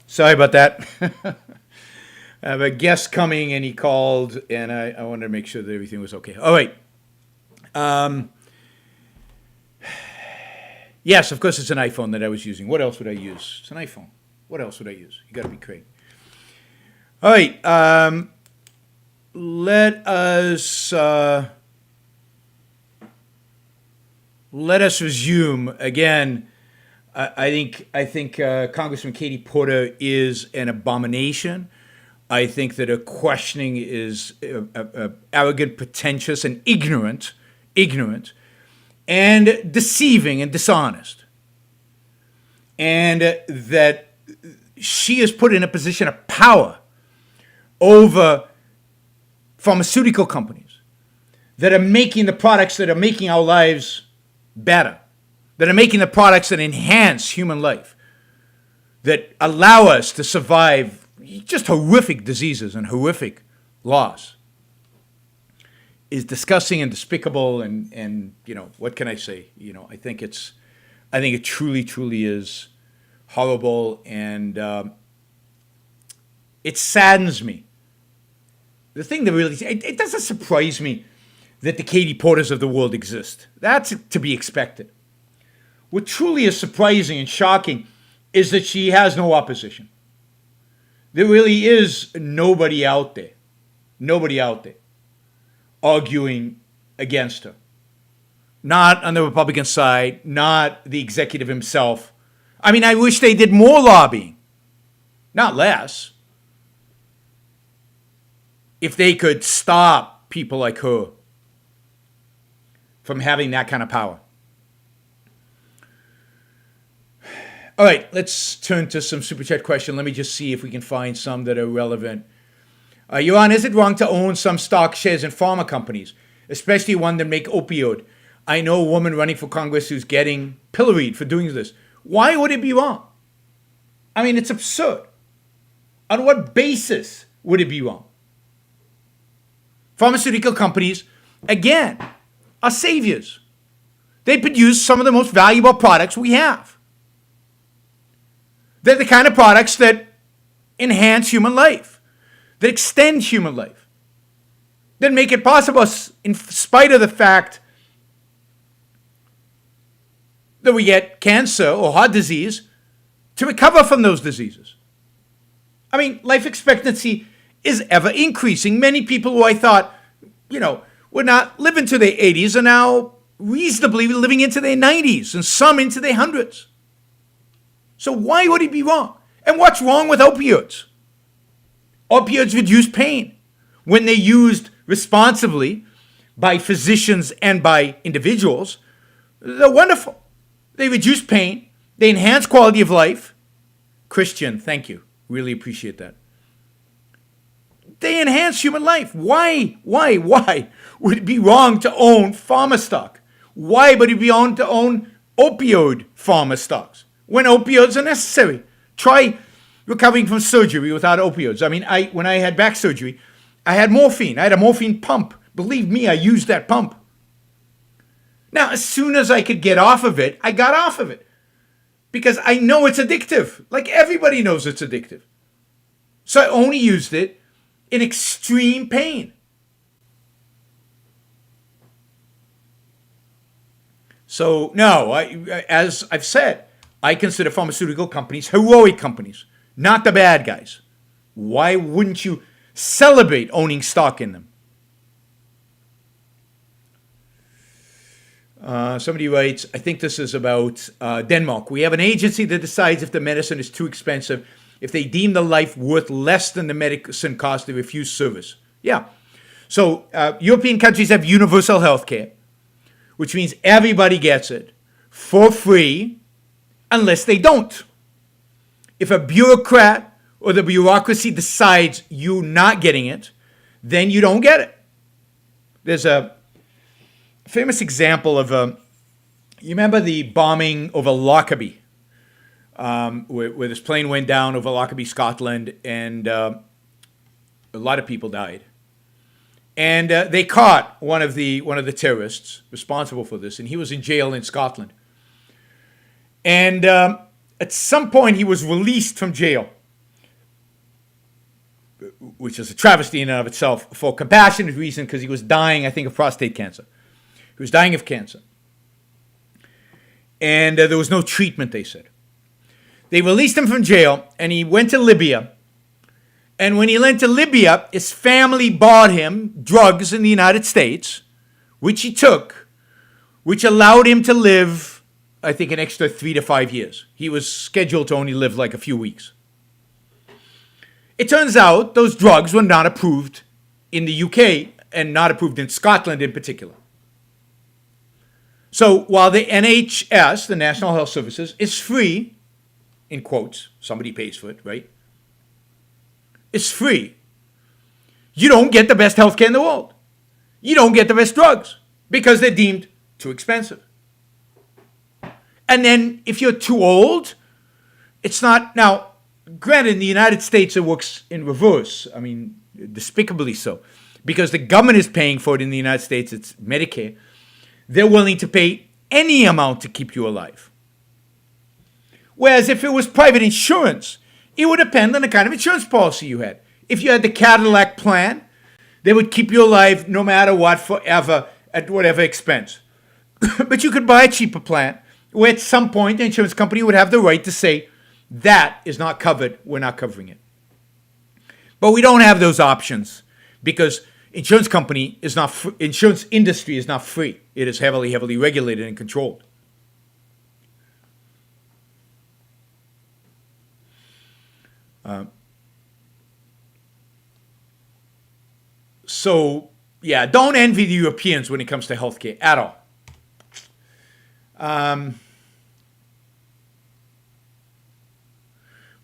Sorry about that. I have a guest coming, and he called, and I wanted to make sure that everything was okay. All right. Yes, of course, it's an iPhone that I was using. What else would I use? It's an iPhone. What else would I use? You got to be crazy. All right. Let us resume again. I think Congressman Katie Porter is an abomination. I think that her questioning is arrogant, pretentious, and ignorant, and deceiving and dishonest. And that she is put in a position of power over pharmaceutical companies that are making the products that are making our lives better, that are making the products that enhance human life, that allow us to survive just horrific diseases and horrific loss, is disgusting and despicable. And what can I say? I think it truly is horrible, and it saddens me. The thing that really, it doesn't surprise me that the Katie Porters of the world exist. That's to be expected. What truly is surprising and shocking is that she has no opposition. There really is nobody out there arguing against her. Not on the Republican side, not the executive himself. I mean, I wish they did more lobbying, not less. If they could stop people like her from having that kind of power. All right, let's turn to some Super Chat questions. Let me just see if we can find some that are relevant. Yaron, is it wrong to own some stock shares in pharma companies, especially one that make opioid? I know a woman running for Congress who's getting pilloried for doing this. Why would it be wrong? I mean, it's absurd. On what basis would it be wrong? Pharmaceutical companies, again, are saviors. They produce some of the most valuable products we have. They're the kind of products that enhance human life, that extend human life, that make it possible, in spite of the fact that we get cancer or heart disease, to recover from those diseases. I mean, life expectancy is ever increasing. Many people who I thought, would not live into their 80s are now reasonably living into their 90s and some into their hundreds. So why would it be wrong? And what's wrong with opioids? Opioids reduce pain when they're used responsibly by physicians and by individuals. They're wonderful. They reduce pain. They enhance quality of life. Christian, thank you. Really appreciate that. They enhance human life. Why would it be wrong to own pharma stock? Why would it be wrong to own opioid pharma stocks when opioids are necessary? Try recovering from surgery without opioids. I mean, when I had back surgery, I had morphine. I had a morphine pump. Believe me, I used that pump. Now, as soon as I could get off of it, I got off of it. Because I know it's addictive. Like everybody knows it's addictive. So I only used it in extreme pain. So, no, as I've said, I consider pharmaceutical companies heroic companies, not the bad guys. Why wouldn't you celebrate owning stock in them? Somebody writes, I think this is about Denmark. We have an agency that decides if the medicine is too expensive. If they deem the life worth less than the medicine cost, they refuse service. Yeah. So European countries have universal health care, which means everybody gets it for free unless they don't. If a bureaucrat or the bureaucracy decides you're not getting it, then you don't get it. There's a famous example of, you remember the bombing over Lockerbie, where this plane went down over Lockerbie, Scotland, and a lot of people died. And they caught one of the terrorists responsible for this, and he was in jail in Scotland. And at some point, he was released from jail, which is a travesty in and of itself, for compassionate reason, because he was dying, I think, of prostate cancer. He was dying of cancer. And there was no treatment, they said. They released him from jail, and he went to Libya. And when he went to Libya, his family bought him drugs in the United States, which he took, which allowed him to live, I think, an extra 3 to 5 years. He was scheduled to only live like a few weeks. It turns out those drugs were not approved in the UK and not approved in Scotland in particular. So while the NHS, the National Health Services, is free, in quotes, somebody pays for it, right? It's free. You don't get the best healthcare in the world. You don't get the best drugs because they're deemed too expensive. And then if you're too old, it's not. Now, granted, in the United States, it works in reverse. I mean, despicably so. Because the government is paying for it in the United States, it's Medicare. They're willing to pay any amount to keep you alive. Whereas if it was private insurance, it would depend on the kind of insurance policy you had. If you had the Cadillac plan, they would keep you alive no matter what, forever, at whatever expense. But you could buy a cheaper plan, where at some point the insurance company would have the right to say, that is not covered, we're not covering it. But we don't have those options because insurance industry is not free. It is heavily, heavily regulated and controlled. So, yeah, don't envy the Europeans when it comes to healthcare at all.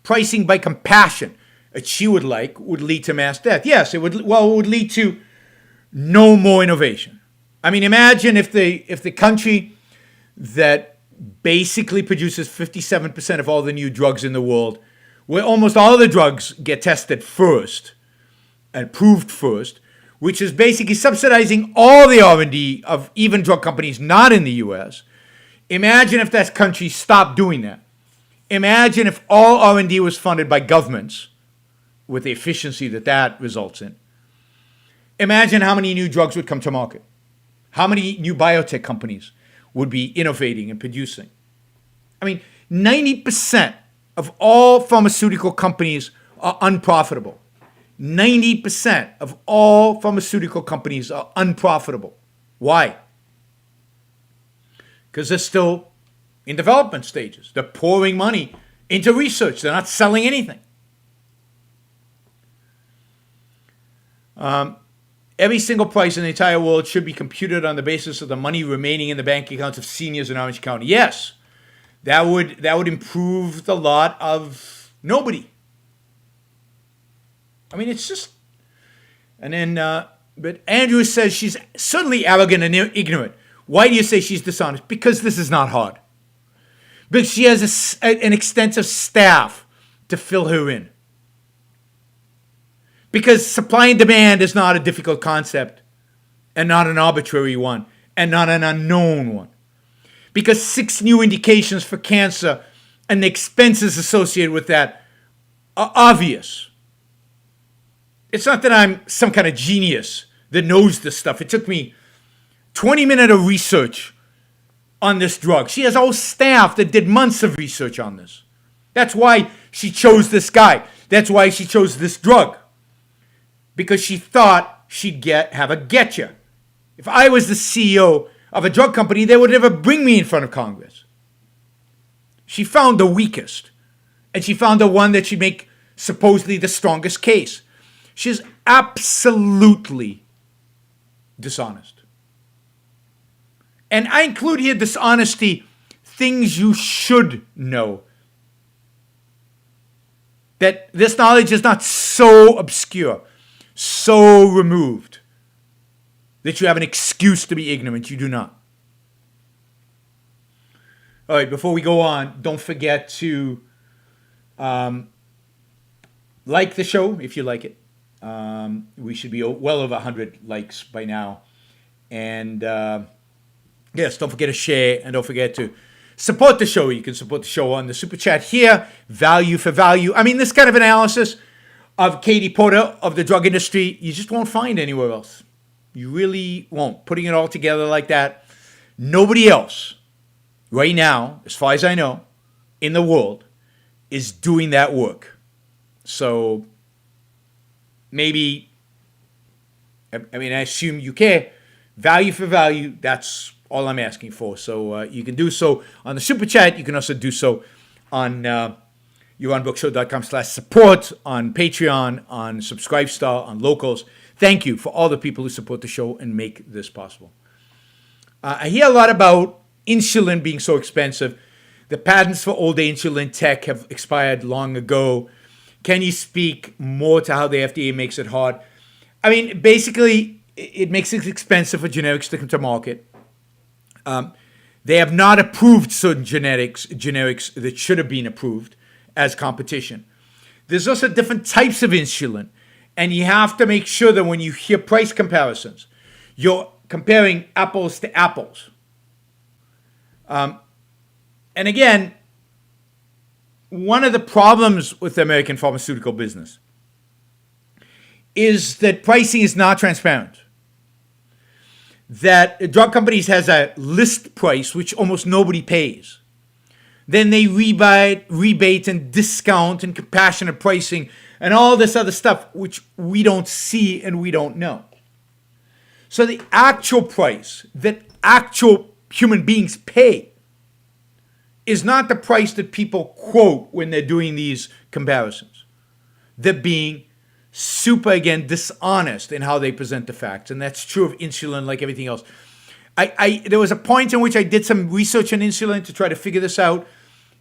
Pricing by compassion. that she would like would lead to mass death. Yes, it would. Well, it would lead to no more innovation. I mean, imagine if the country that basically produces 57% of all the new drugs in the world, where almost all the drugs get tested first and approved first, which is basically subsidizing all the R&D of even drug companies not in the U.S. Imagine if that country stopped doing that. Imagine if all R&D was funded by governments with the efficiency that results in. Imagine how many new drugs would come to market. How many new biotech companies would be innovating and producing. I mean, 90% of all pharmaceutical companies are unprofitable. 90% of all pharmaceutical companies are unprofitable. Why? Because they're still in development stages. They're pouring money into research. They're not selling anything. Every single price in the entire world should be computed on the basis of the money remaining in the bank accounts of seniors in Orange County. Yes, that would improve the lot of nobody. I mean, it's just... And then, but Andrew says she's certainly arrogant and ignorant. Why do you say she's dishonest? Because this is not hard. Because she has an extensive staff to fill her in. Because supply and demand is not a difficult concept, and not an arbitrary one, and not an unknown one. Because 6 new indications for cancer and the expenses associated with that are obvious. It's not that I'm some kind of genius that knows this stuff. It took me 20 minutes of research on this drug. She has a whole staff that did months of research on this. That's why she chose this guy. That's why she chose this drug. Because she thought she'd have a getcha. If I was the CEO of a drug company, they would never bring me in front of Congress. She found the weakest. And she found the one that she'd make supposedly the strongest case. She's absolutely dishonest. And I include here dishonesty, things you should know. That this knowledge is not so obscure, so removed, that you have an excuse to be ignorant. You do not. All right, before we go on, don't forget to like the show if you like it. We should be well over 100 likes by now. And yes, don't forget to share, and don't forget to support the show. You can support the show on the Super Chat here, value for value. I mean, this kind of analysis of Katie Porter of the drug industry, you just won't find anywhere else. You really won't. Putting it all together like that, nobody else right now, as far as I know, in the world is doing that work. So maybe, I mean, I assume you care. Value for value, that's all I'm asking for. So you can do so on the Super Chat. You can also do so on YaronBrookShow.com/support, on Patreon, on Subscribestar, on Locals. Thank you for all the people who support the show and make this possible. I hear a lot about insulin being so expensive. The patents for older insulin tech have expired long ago. Can you speak more to how the FDA makes it hard? I mean, basically, it makes it expensive for generics to come to market. They have not approved certain generics that should have been approved as competition. There's also different types of insulin, and you have to make sure that when you hear price comparisons, you're comparing apples to apples. And again, one of the problems with the American pharmaceutical business is that pricing is not transparent. That drug companies has a list price which almost nobody pays. Then they rebate and discount and compassionate pricing and all this other stuff which we don't see and we don't know. So the actual price that actual human beings pay is not the price that people quote when they're doing these comparisons. They're being super, again, dishonest in how they present the facts. And that's true of insulin like everything else. There was a point in which I did some research on insulin to try to figure this out.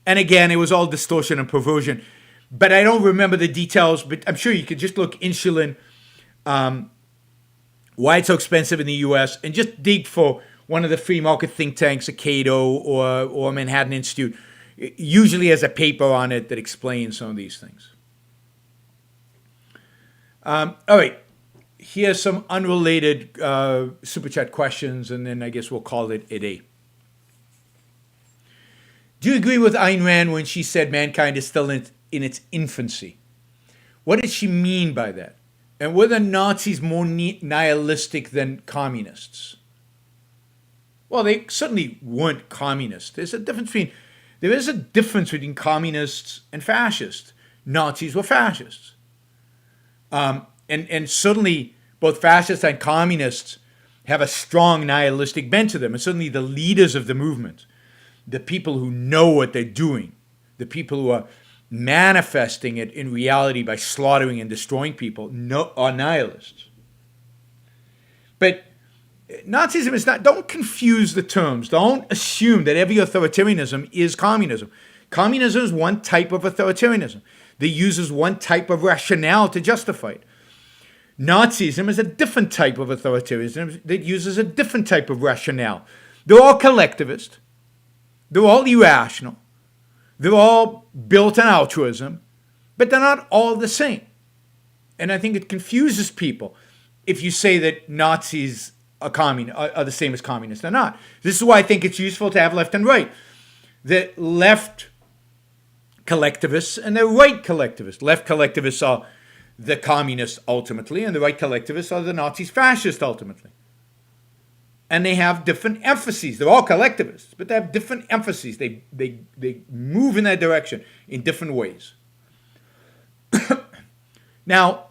And again, it was all distortion and perversion. but I don't remember the details. But I'm sure you could just look insulin, why it's so expensive in the U.S., and just dig for one of the free market think tanks, a Cato or Manhattan Institute. It usually has a paper on it that explains some of these things. All right. Here's some unrelated Super Chat questions, and then I guess we'll call it a day. Do you agree with Ayn Rand when she said mankind is still in its infancy? What did she mean by that? And were the Nazis more nihilistic than communists? Well, they certainly weren't communists. There is a difference between communists and fascists. Nazis were fascists. And certainly both fascists and communists have a strong nihilistic bent to them. And certainly the leaders of the movement, the people who know what they're doing, the people who are manifesting it in reality by slaughtering and destroying people, are nihilists. But Nazism is not, don't confuse the terms. Don't assume that every authoritarianism is communism. Communism is one type of authoritarianism that uses one type of rationale to justify it. Nazism is a different type of authoritarianism that uses a different type of rationale. They're all collectivist. They're all irrational. They're all built on altruism, but they're not all the same. And I think it confuses people if you say that Nazis are the same as communists. They're not. This is why I think it's useful to have left and right. The left collectivists and the right collectivists. Left collectivists are the communists ultimately, and the right collectivists are the Nazis fascists ultimately. And they have different emphases. They're all collectivists, but they have different emphases. They move in that direction in different ways. Now,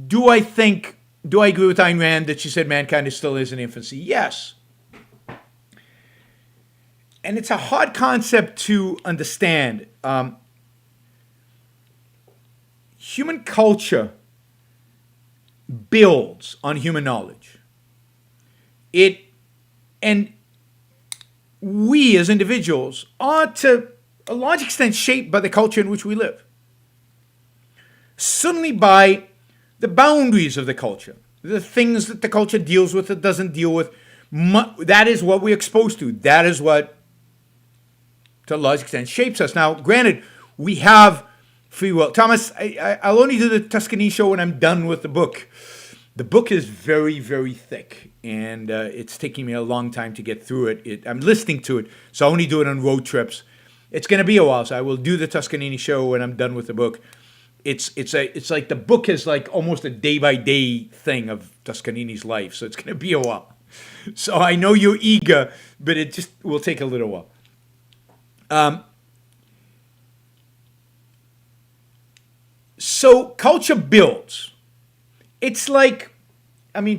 do I agree with Ayn Rand that she said mankind still is in infancy? Yes. And it's a hard concept to understand. Human culture builds on human knowledge. And we as individuals are to a large extent shaped by the culture in which we live. Certainly by the boundaries of the culture, the things that the culture deals with, it doesn't deal with. That is what we're exposed to. That is what, to a large extent, shapes us. Now, granted, we have free will. Thomas, I'll only do the Tuscany show when I'm done with the book. The book is very, very thick, and it's taking me a long time to get through it. I'm listening to it, so I only do it on road trips. It's going to be a while, so I will do the Tuscany show when I'm done with the book. It's like the book is like almost a day-by-day thing of Toscanini's life, so it's going to be a while. So I know you're eager, but it just will take a little while. So culture builds. It's like,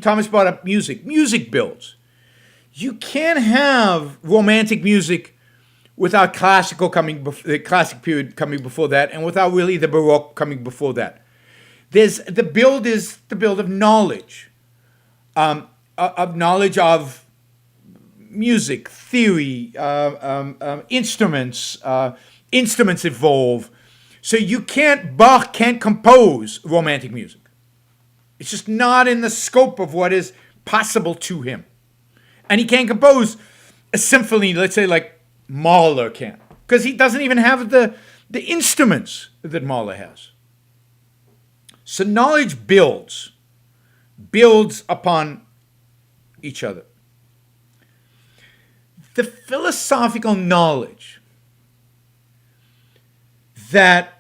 Thomas brought up music. Music builds. You can't have romantic music without the classic period coming before that, and without really the Baroque coming before that. The build of knowledge, of music, theory, instruments. Instruments evolve. So Bach can't compose romantic music. It's just not in the scope of what is possible to him. And he can't compose a symphony, let's say, like Mahler can, because he doesn't even have the instruments that Mahler has. So knowledge builds upon each other. The philosophical knowledge that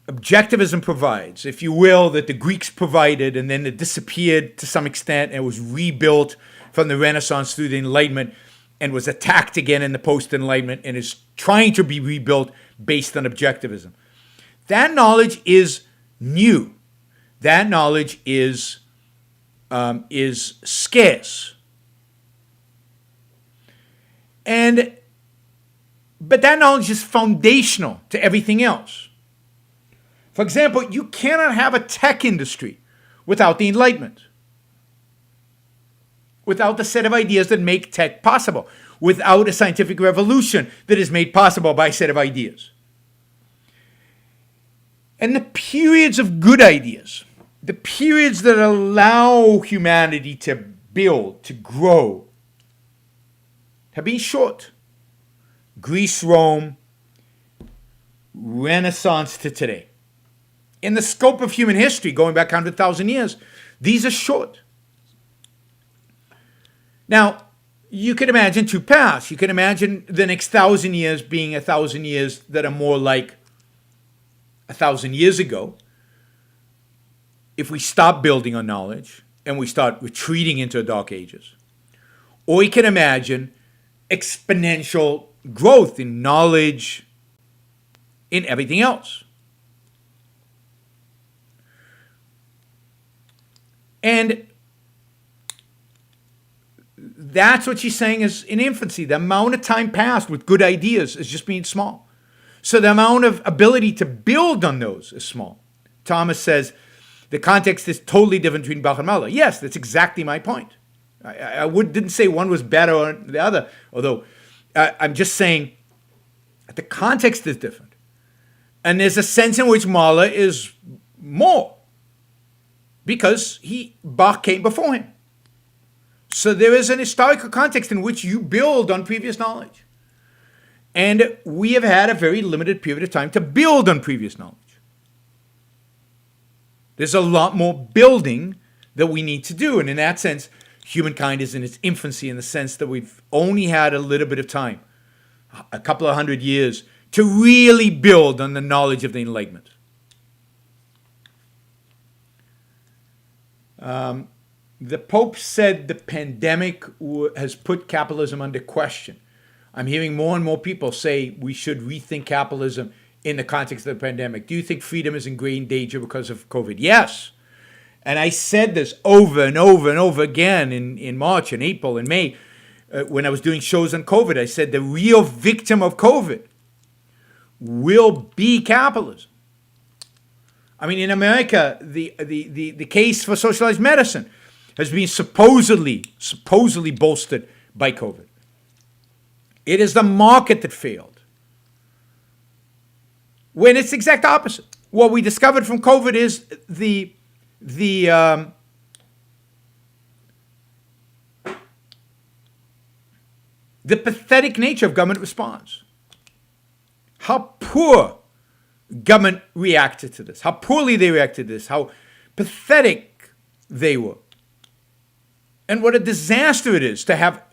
objectivism provides, if you will, that the Greeks provided, and then it disappeared to some extent and was rebuilt from the Renaissance through the Enlightenment and was attacked again in the post-Enlightenment and is trying to be rebuilt based on objectivism. That knowledge is new. That knowledge is scarce. But that knowledge is foundational to everything else. For example, you cannot have a tech industry without the Enlightenment, without the set of ideas that make tech possible, without a scientific revolution that is made possible by a set of ideas. And the periods of good ideas, the periods that allow humanity to build, to grow, have been short. Greece, Rome, Renaissance to today. In the scope of human history, going back 100,000 years, these are short. Now, you can imagine two paths. You can imagine the next 1,000 years being 1,000 years that are more like 1,000 years ago. If we stop building on knowledge and we start retreating into the dark ages. Or you can imagine exponential growth in knowledge, in everything else. And that's what she's saying is in infancy. The amount of time passed with good ideas is just being small. So the amount of ability to build on those is small. Thomas says the context is totally different between Bach and Mahler. Yes, that's exactly my point. I didn't say one was better than the other, although I'm just saying the context is different. And there's a sense in which Mahler is more because Bach came before him. So there is an historical context in which you build on previous knowledge. And we have had a very limited period of time to build on previous knowledge. There's a lot more building that we need to do. And in that sense, humankind is in its infancy in the sense that we've only had a little bit of time, a couple of 100 years, to really build on the knowledge of the Enlightenment. The Pope said the pandemic has put capitalism under question. I'm hearing more and more people say we should rethink capitalism in the context of the pandemic. Do you think freedom is in great danger because of COVID? Yes. And I said this over and over and over again in March and April and May when I was doing shows on COVID. I said the real victim of COVID will be capitalism. I mean, in America, the case for socialized medicine has been supposedly bolstered by COVID. It is the market that failed. When it's the exact opposite. What we discovered from COVID is the pathetic nature of government response. How poor government reacted to this, how poorly they reacted to this, how pathetic they were. And what a disaster it is to have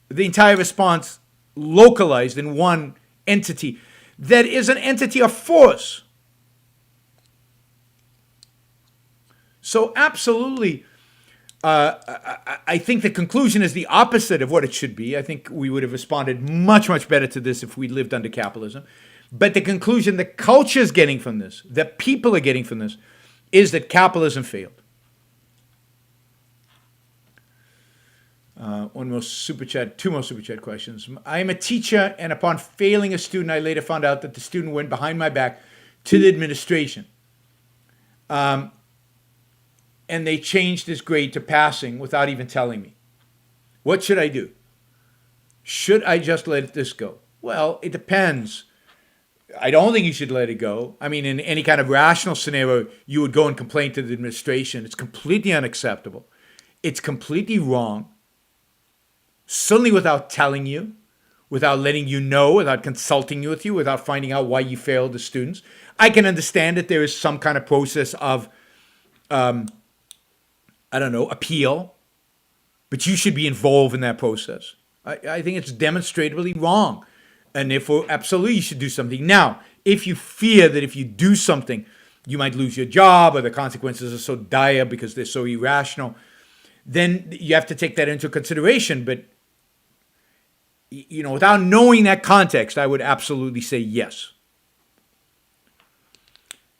the entire response localized in one entity that is an entity of force. So absolutely, I think the conclusion is the opposite of what it should be. I think we would have responded much, much better to this if we lived under capitalism. But the conclusion the culture is getting from this, that people are getting from this, is that capitalism failed. Two more super chat questions. I am a teacher, and upon failing a student, I later found out that the student went behind my back to the administration. And they changed his grade to passing without even telling me. What should I do? Should I just let this go? Well, it depends. I don't think you should let it go. I mean, in any kind of rational scenario, you would go and complain to the administration. It's completely unacceptable. It's completely wrong. Certainly without telling you, without letting you know, without consulting with you, without finding out why you failed the students. I can understand that there is some kind of process of, appeal, but you should be involved in that process. I think it's demonstrably wrong. And therefore, absolutely, you should do something. Now, if you fear that if you do something, you might lose your job or the consequences are so dire because they're so irrational, then you have to take that into consideration. But, without knowing that context, I would absolutely say yes.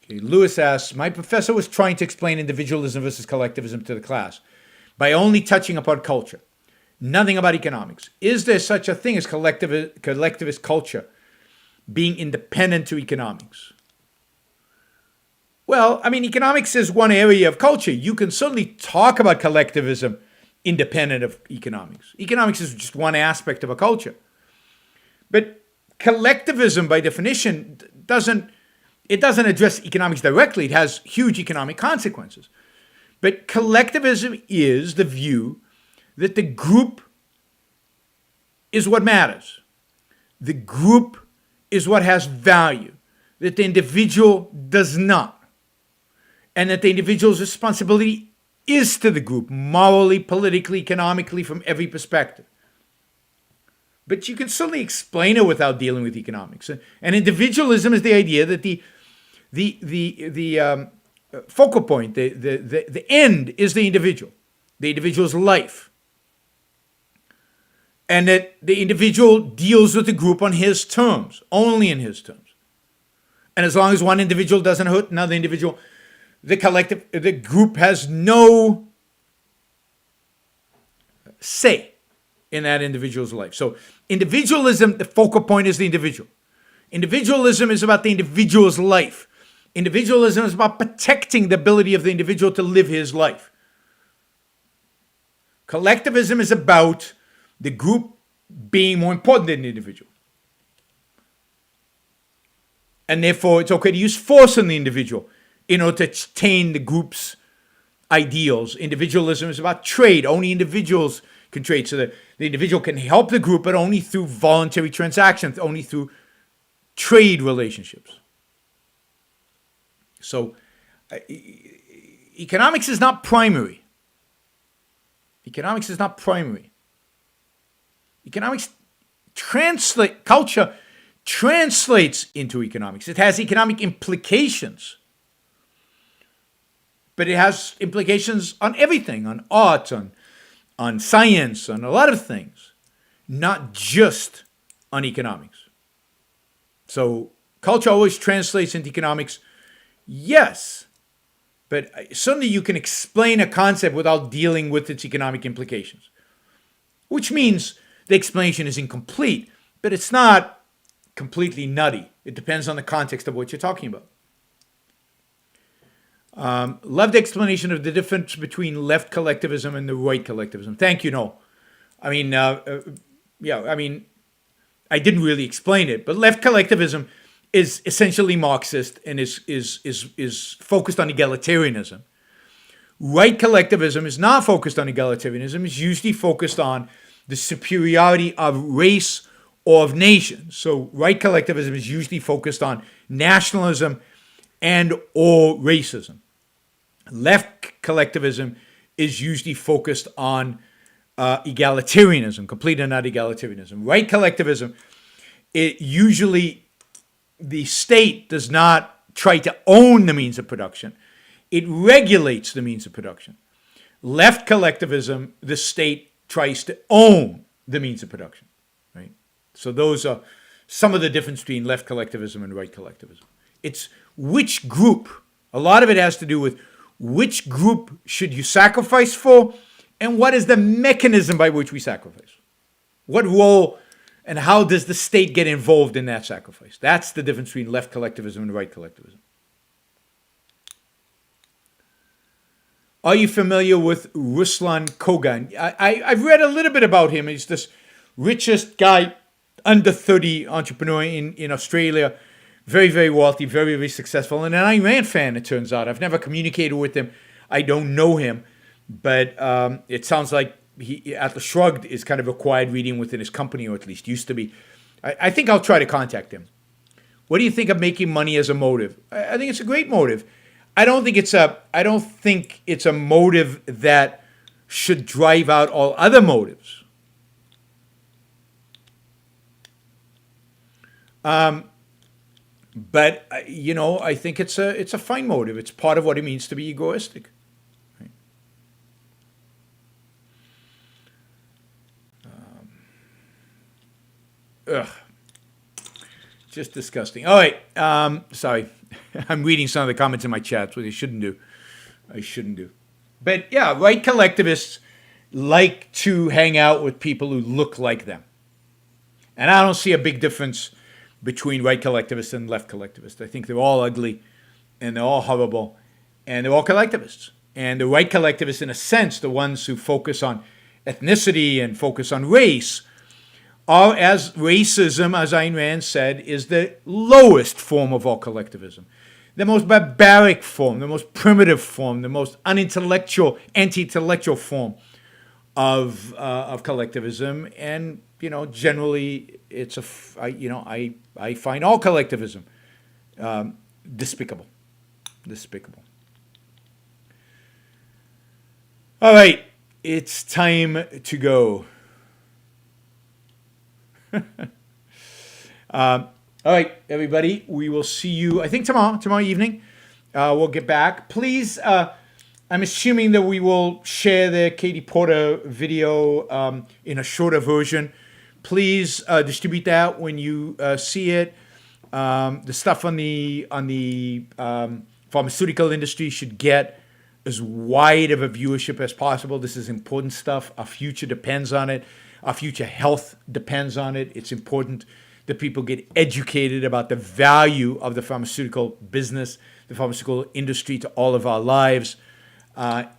Okay, Lewis asks, my professor was trying to explain individualism versus collectivism to the class by only touching upon culture. Nothing about economics. Is there such a thing as collectivist culture being independent to economics? Well, I mean, economics is one area of culture. You can certainly talk about collectivism independent of economics. Economics is just one aspect of a culture. But collectivism, by definition, doesn't It doesn't address economics directly. It has huge economic consequences. But collectivism is the view that the group is what matters. The group is what has value, that the individual does not. And that the individual's responsibility is to the group, morally, politically, economically, from every perspective. But you can certainly explain it without dealing with economics. And individualism is the idea that the focal point, the end is the individual's life. And that the individual deals with the group on his terms, only in his terms. And as long as one individual doesn't hurt another individual, the group has no say in that individual's life. So individualism, the focal point is the individual. Individualism is about the individual's life. Individualism is about protecting the ability of the individual to live his life. Collectivism is about the group being more important than the individual. And therefore, it's okay to use force on the individual in order to attain the group's ideals. Individualism is about trade. Only individuals can trade. So that the individual can help the group, but only through voluntary transactions, only through trade relationships. So economics is not primary. Economics is not primary. Economics culture translates into economics. It has economic implications. But it has implications on everything, on art, on science, on a lot of things, not just on economics. So culture always translates into economics, yes, but certainly you can explain a concept without dealing with its economic implications, which means the explanation is incomplete, but it's not completely nutty. It depends on the context of what you're talking about. Love the explanation of the difference between left collectivism and the right collectivism. Thank you, Noel. I mean, I didn't really explain it, but left collectivism is essentially Marxist and is focused on egalitarianism. Right collectivism is not focused on egalitarianism. It's usually focused on the superiority of race or of nations. So right collectivism is usually focused on nationalism and or racism. Left collectivism is usually focused on egalitarianism, complete and not egalitarianism. Right collectivism, it usually, the state does not try to own the means of production. It regulates the means of production. Left collectivism, the state tries to own the means of production, right? So those are some of the difference between left collectivism and right collectivism. It's which group, a lot of it has to do with which group should you sacrifice for, and what is the mechanism by which we sacrifice? What role and how does the state get involved in that sacrifice? That's the difference between left collectivism and right collectivism. Are you familiar with Ruslan Kogan? I've read a little bit about him. He's this richest guy, under 30 entrepreneur in Australia. Very, very wealthy, very, very successful. And an Iran fan, it turns out. I've never communicated with him. I don't know him. But it sounds like he, Atlas Shrugged, is kind of required reading within his company, or at least used to be. I think I'll try to contact him. What do you think of making money as a motive? I think it's a great motive. I don't think it's a motive that should drive out all other motives. But I think it's a fine motive. It's part of what it means to be egoistic. Right? Just disgusting. All right. Sorry. I'm reading some of the comments in my chat, which I shouldn't do. But yeah, right collectivists like to hang out with people who look like them. And I don't see a big difference between right collectivists and left collectivists. I think they're all ugly and they're all horrible and they're all collectivists. And the right collectivists, in a sense, the ones who focus on ethnicity and focus on race, as racism, as Ayn Rand said, is the lowest form of all collectivism. The most barbaric form, the most primitive form, the most unintellectual, anti-intellectual form of collectivism. And, generally, I find all collectivism despicable. Despicable. All right, it's time to go. All right, everybody, we will see you, I think, tomorrow evening. We'll get back. Please, I'm assuming that we will share the Katie Porter video in a shorter version. Please distribute that when you see it. The stuff on the pharmaceutical industry should get as wide of a viewership as possible. This is important stuff. Our future depends on it. Our future health depends on it. It's important that people get educated about the value of the pharmaceutical business, the pharmaceutical industry to all of our lives. So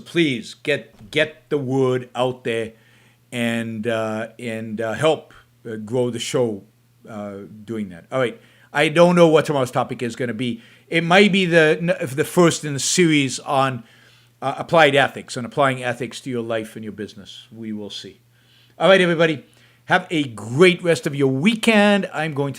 please get the word out there and help grow the show doing that. All right. I don't know what tomorrow's topic is going to be. It might be the first in the series on applied ethics and applying ethics to your life and your business. We will see. All right, everybody. Have a great rest of your weekend. I'm going to the